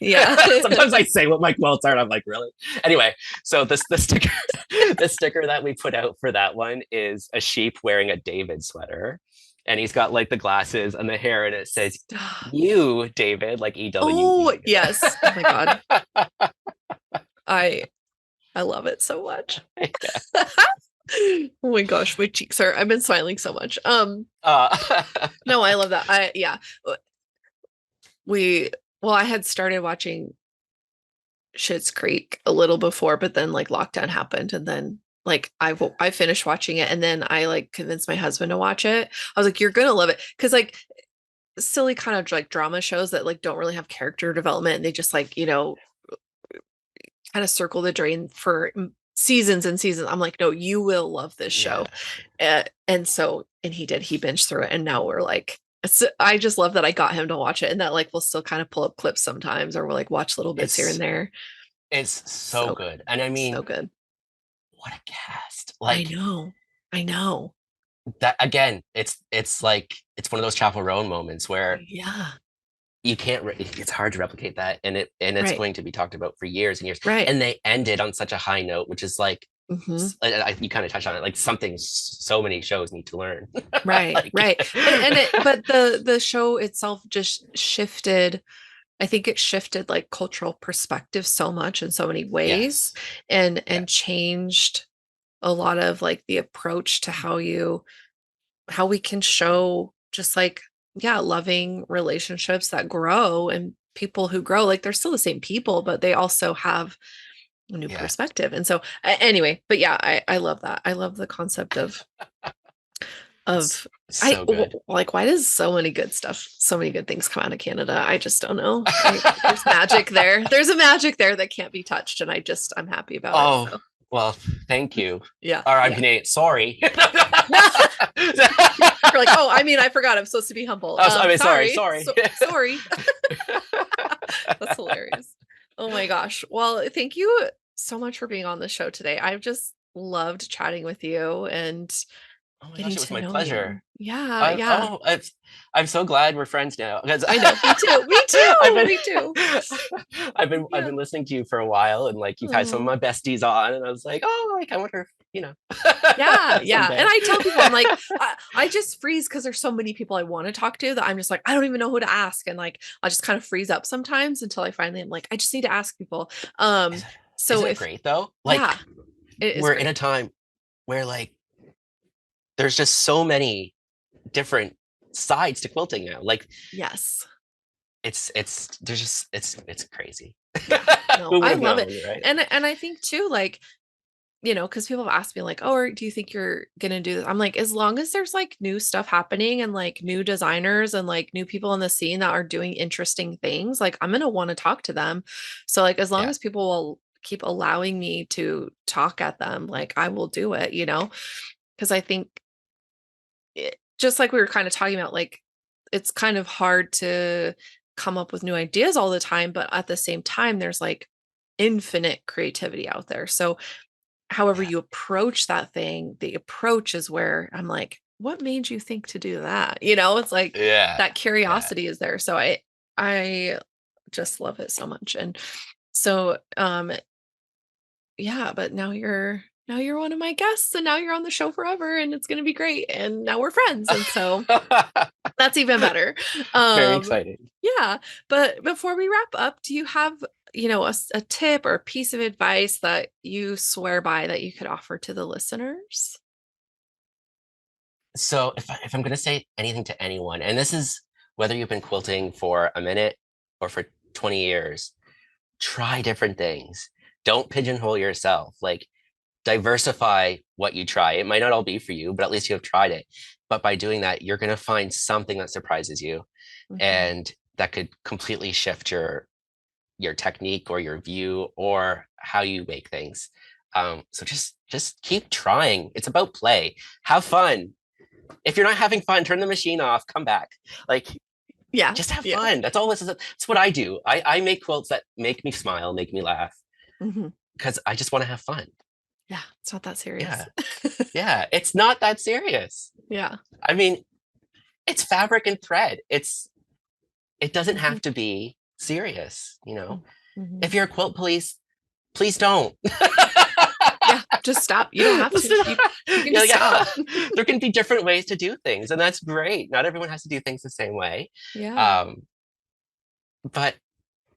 Yeah. sometimes I say what my quilts are, and I'm like, really? Anyway, so the sticker, the sticker that we put out for that one is a sheep wearing a David sweater, and he's got like the glasses and the hair, and it says Stop. "You, David," like Oh, EWE. yes. Oh my God. I I love it so much. Oh my gosh, my cheeks are, I've been smiling so much. uh, No, I love that. Yeah. We well, I had started watching Schitt's Creek a little before, but then like lockdown happened, and then like I finished watching it, and then I like convinced my husband to watch it. I was like, "You're gonna love it," because like silly kind of like drama shows that like don't really have character development, and they just like kind of circle the drain for seasons and seasons. I'm like, no, you will love this Yeah. show. And he did, he binged through it. And now we're like, I just love that I got him to watch it and that like we'll still kind of pull up clips sometimes or we'll like watch little bits here and It's there. it's so So, good. And I so mean, good. what a cast. I Like know. I know. that again, it's like it's one of those Chapel Roan moments where Yeah. you can't it's hard to replicate that, and it's Right. going to be talked about for years and years, Right. and they ended on such a high note, which is like Hmm. you kind of touched on it, like something so many shows need to learn. Right. Like Right. But the show itself just shifted. I think it shifted like cultural perspective so much in so many ways yes, and yes, changed a lot of like the approach to how we can show just like yeah, loving relationships that grow and people who grow like they're still the same people, but they also have a new yeah, perspective. And so anyway, but yeah, I love that. I love the concept it's of so good. like why does so many good things come out of Canada? I just don't know. There's magic there. There's a magic there that can't be touched, and I'm happy about it. Oh So well, thank you. yeah, Or I'm yeah. Canadian, sorry. You're like, oh, I mean, I forgot. I'm supposed to be humble. I mean, sorry, Sorry, sorry. sorry. That's hilarious. Oh my gosh. Well, thank you so much for being on the show today. I've just loved chatting with you and Oh my getting gosh, it was to my know you. pleasure. Yeah, yeah. I'm so glad we're friends now because I know. Me too. Me I've too. been Me too. I've Yeah. been listening to you for a while, and like you've had some of Oh. my besties on, and I was like, oh, like I wonder, Yeah, yeah. And someday. I tell people, I'm like, I just freeze because there's so many people I want to talk to that I'm just like, I don't even know who to ask. And like, I'll just kind of freeze up sometimes until I finally am like, I just need to ask people. Is Um, it, so isn't it if, great though? Like yeah, it is we're in great. a time where like there's just so many different sides to quilting now. Like Yes. it's there's just it's crazy. Yeah. No, Who would I have love it. known, right? And I think too, like, because people have asked me like, oh, or do you think you're gonna do this? I'm like, as long as there's like new stuff happening and like new designers and like new people in the scene that are doing interesting things, like I'm gonna want to talk to them. So like as long Yeah. as people will keep allowing me to talk at them, like I will do it, because I think just like we were kind of talking about, like it's kind of hard to come up with new ideas all the time, but at the same time, there's like infinite creativity out there. So however Yeah. you approach that thing, the approach is where I'm like, what made you think to do that? It's like Yeah. that Yeah. curiosity is there. So I just love it so much. And so yeah, but now you're one of my guests and now you're on the show forever and it's going to be great and now we're friends and so that's even better. Very Um exciting. yeah, but before we wrap up, do you have a tip or a piece of advice that you swear by that you could offer to the listeners? So if I'm going to say anything to anyone, and this is whether you've been quilting for a minute or for 20 years, try different things. Don't pigeonhole yourself. Like diversify what you try. It might not all be for you, but at least you have tried it. But by doing that, you're going to find something that surprises you, Mhm. and that could completely shift your technique or your view or how you make things. So just keep trying. It's about play. Have fun. If you're not having fun, turn the machine off, come back. Like Yeah, just have yeah. fun. That's all this is. That's what I do. I make quilts that make me smile, make me laugh, Mhm. because I just want to have fun. Yeah, it's not that serious. Yeah. Yeah. It's not that serious. Yeah. I mean, it's fabric and thread. It doesn't Mhm. have to be serious. Mhm. If you're a quilt police, please don't. Yeah, just stop. You don't have to. You can just Yeah, stop. there can be different ways to do things, and that's great. Not everyone has to do things the same way. Yeah. Um, but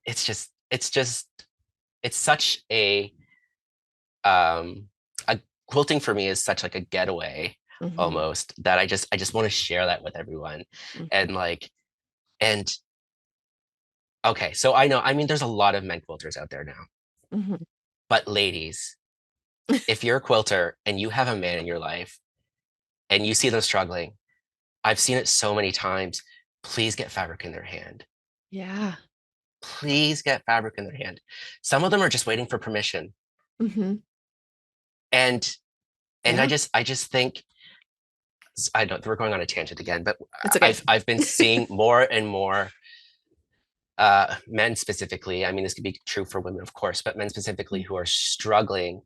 it's it's such um a quilting for me is such like a getaway Mhm. almost that I just want to share that with everyone. Mhm. And like and okay, so I mean there's a lot of men quilters out there now. Mhm. But ladies, if you're a quilter and you have a man in your life and you see them struggling, I've seen it so many times. Please get fabric in their hand. Yeah. please get fabric in their hand. Some of them are just waiting for permission. Hmm. And and Yeah, I just think, I don't, we're going on a tangent again, but it's okay. I've been seeing more and more men specifically. I mean, this could be true for women, of course, but men specifically who are struggling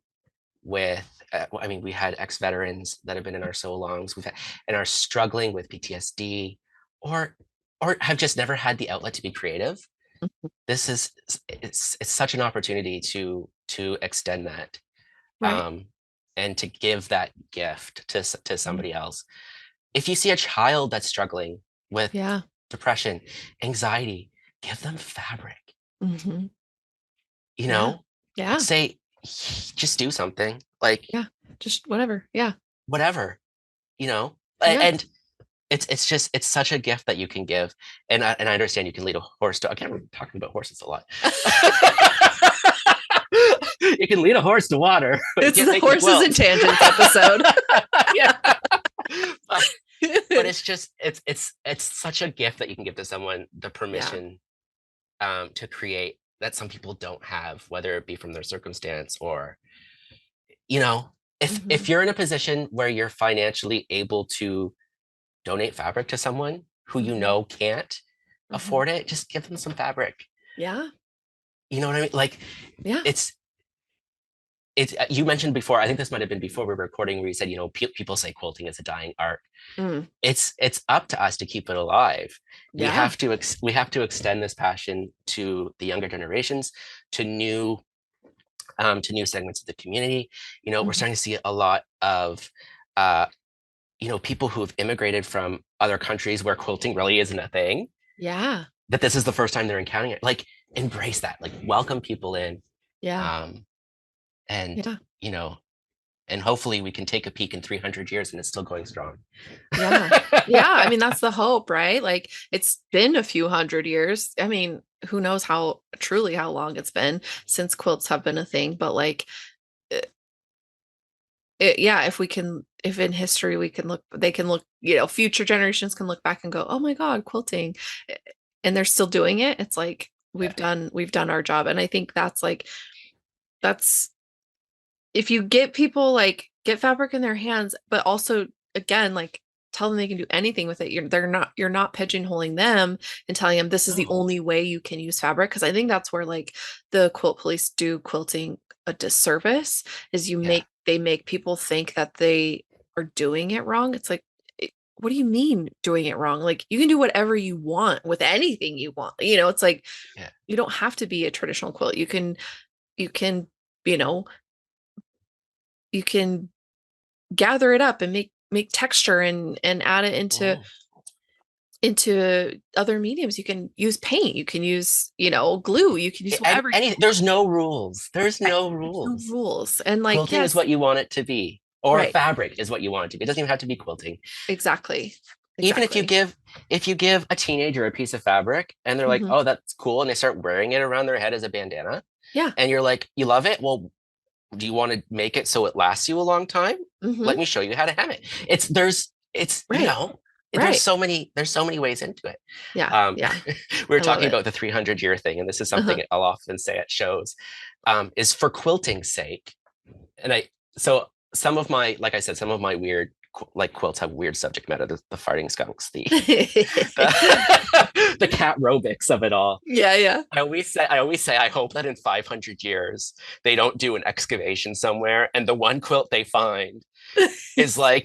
with. I mean, we had ex-veterans that have been in our so-longs. We've had and are struggling with PTSD, or have just never had the outlet to be creative. This is it's such an opportunity to extend that, Right. um, and to give that gift to Mhm. somebody else. If you see a child that's struggling with Yeah. depression, anxiety, give them fabric. Hmm. You Yeah. know, Yeah. say, just do something, like Yeah. Just whatever. Yeah. whatever, you know. Yeah. And it's just it's such a gift that you can give. And I understand you can lead a horse to. I can't remember talking about horses a lot. You can lead a horse to water, but you It's can't the make them horses and quilt. tangents episode. Yeah. but, but it's just it's such a gift that you can give to someone, the Yeah. permission, to create, that some people don't have, whether it be from their circumstance or, you know, if Hmm. you're in a position where you're financially able to donate fabric to someone who you Hmm. know can't Hmm. afford it, just give them some fabric. Yeah. You know what I mean? Like, Yeah. it's you mentioned before, I think this might have been before we were recording, where you said, people say quilting is a dying art. Mm. It's up to us to keep it alive. We Yeah. have to we have to extend this passion to the younger generations, to new to new segments of the community. We're Mhm. starting to see a lot of uh, people who have immigrated from other countries where quilting really isn't a thing, Yeah. that this is the first time they're encountering it. Like, embrace that, like, welcome people in, Yeah. um, and Yeah. you know and hopefully we can take a peek in 300 years and it's still going strong. Yeah. Yeah. I mean, that's the hope, right? Like it's been a few hundred years. I mean, who knows how truly how long it's been since quilts have been a thing, but like yeah, if we can, if in history we can look, they can look, future generations can look back and go, oh my God, quilting. And they're still doing it. It's like Yeah. we've done our job. And I think that's like, that's if you get people like get fabric in their hands, but also again, like tell them they can do anything with it. You're not pigeonholing them and telling them this is the No. only way you can use fabric. Cause I think that's where like the quilt police do quilting a disservice is Yeah. they make people think that they are doing it wrong. It's like, what do you mean doing it wrong? Like you can do whatever you want with anything you want. It's like Yeah. you don't have to be a traditional quilt. You can, you know, you can gather it up and make texture and add it into Mhm. other mediums. You can use paint, you can use glue, you can use And whatever you any there's no rules. There's want. no There's no rules. rules, and like Quilting is yes, what you want it to be, or right, fabric is what you want it to be. It doesn't even have to be quilting. exactly, Even if you exactly. give a teenager a piece of fabric and they're like, Hmm. "Oh, that's cool," and they start wearing it around their head as a bandana, Yeah. and you're like, "You love it? Well, do you want to make it so it lasts you a long time? Hmm. Let me show you how to hem it." It's Right. Right. there's so many ways into it. Yeah. Um, Yeah. we were I love talking it. about the 300-year thing, and this is Uh-huh. something I'll often say at shows, is for quilting's sake. And so some of my, like I said, some of my weird, like, quilts have weird subject matter. The farting skunks, the cat aerobics of it all. Yeah, yeah. I always say, I hope that in 500 years they don't do an excavation somewhere and the one quilt they find is like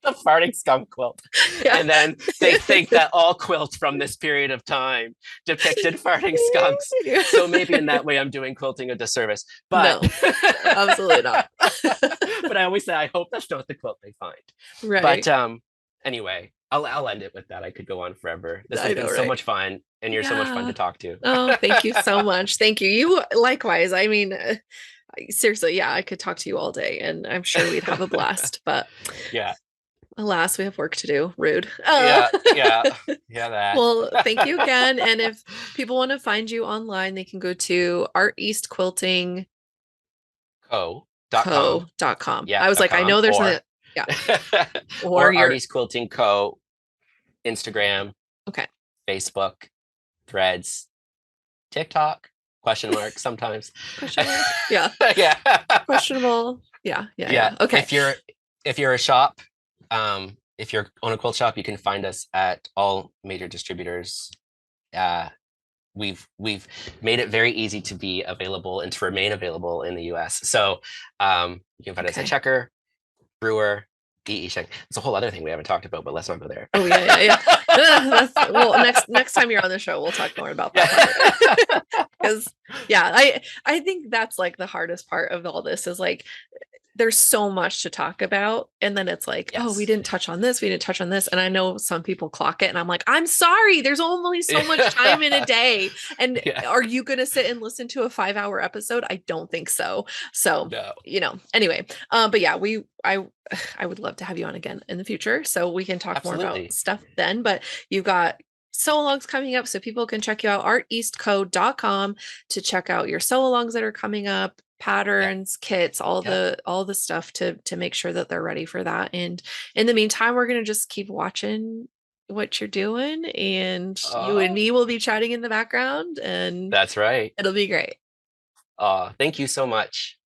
the farting skunk quilt. Yeah. And then they think that all quilts from this period of time depicted farting skunks. So maybe in that way I'm doing quilting a disservice. But No, no, absolutely not. but I always say I hope that's not the quilt they find. But Right. anyway, I'll end it with that. I could go on forever. This has I been know, so right? much fun, and you're so much fun Yeah. to talk to. Oh, thank you so much. Thank you. You likewise. I mean, seriously, yeah, I could talk to you all day and I'm sure we'd have a blast, but Yeah. alas, we have work to do. Rude. Yeah, yeah, yeah, that. Well, thank you again. And if people want to find you online, they can go to Co.com. arteastquiltingco.com. Yeah, I was like, I .com, know there's or a, yeah, or or your, Artie's Quilting Co. Instagram, okay. Facebook, Threads. TikTok, question mark sometimes. Question mark. Yeah. Yeah. Questionable. Yeah. Yeah. Yeah. Yeah. Okay. If you're a shop, if you're on a quilt shop, you can find us at all major distributors. Uh, we've made it very easy to be available and to remain available in the US. So you can find us at Okay. Checker, Brewer, EE Check. It's a whole other thing we haven't talked about, but let's not go there. Oh yeah, yeah, yeah. That's well, next time you're on the show, we'll talk more about that part. Because yeah, I think that's like the hardest part of all this is like there's so much to talk about and then it's like, oh, we Yes. didn't touch on this, we didn't touch on this, and I know some people clock it and I'm like, I'm sorry, there's only so much time in a day, and Yeah. are you going to sit and listen to a 5-hour episode? I don't think so. So No. anyway, but yeah, I would love to have you on again in the future so we can talk more about Absolutely. stuff then. But you've got sew alongs coming up so people can check you out, arteastco.com, to check out your sew alongs that are coming up, Yep. patterns, kits, Yep. all the stuff to make sure that they're ready for that. And in the meantime, we're going to just keep watching what you're doing, and you and Oh, me will be chatting in the background, and that's right. it'll be great. Thank you so much.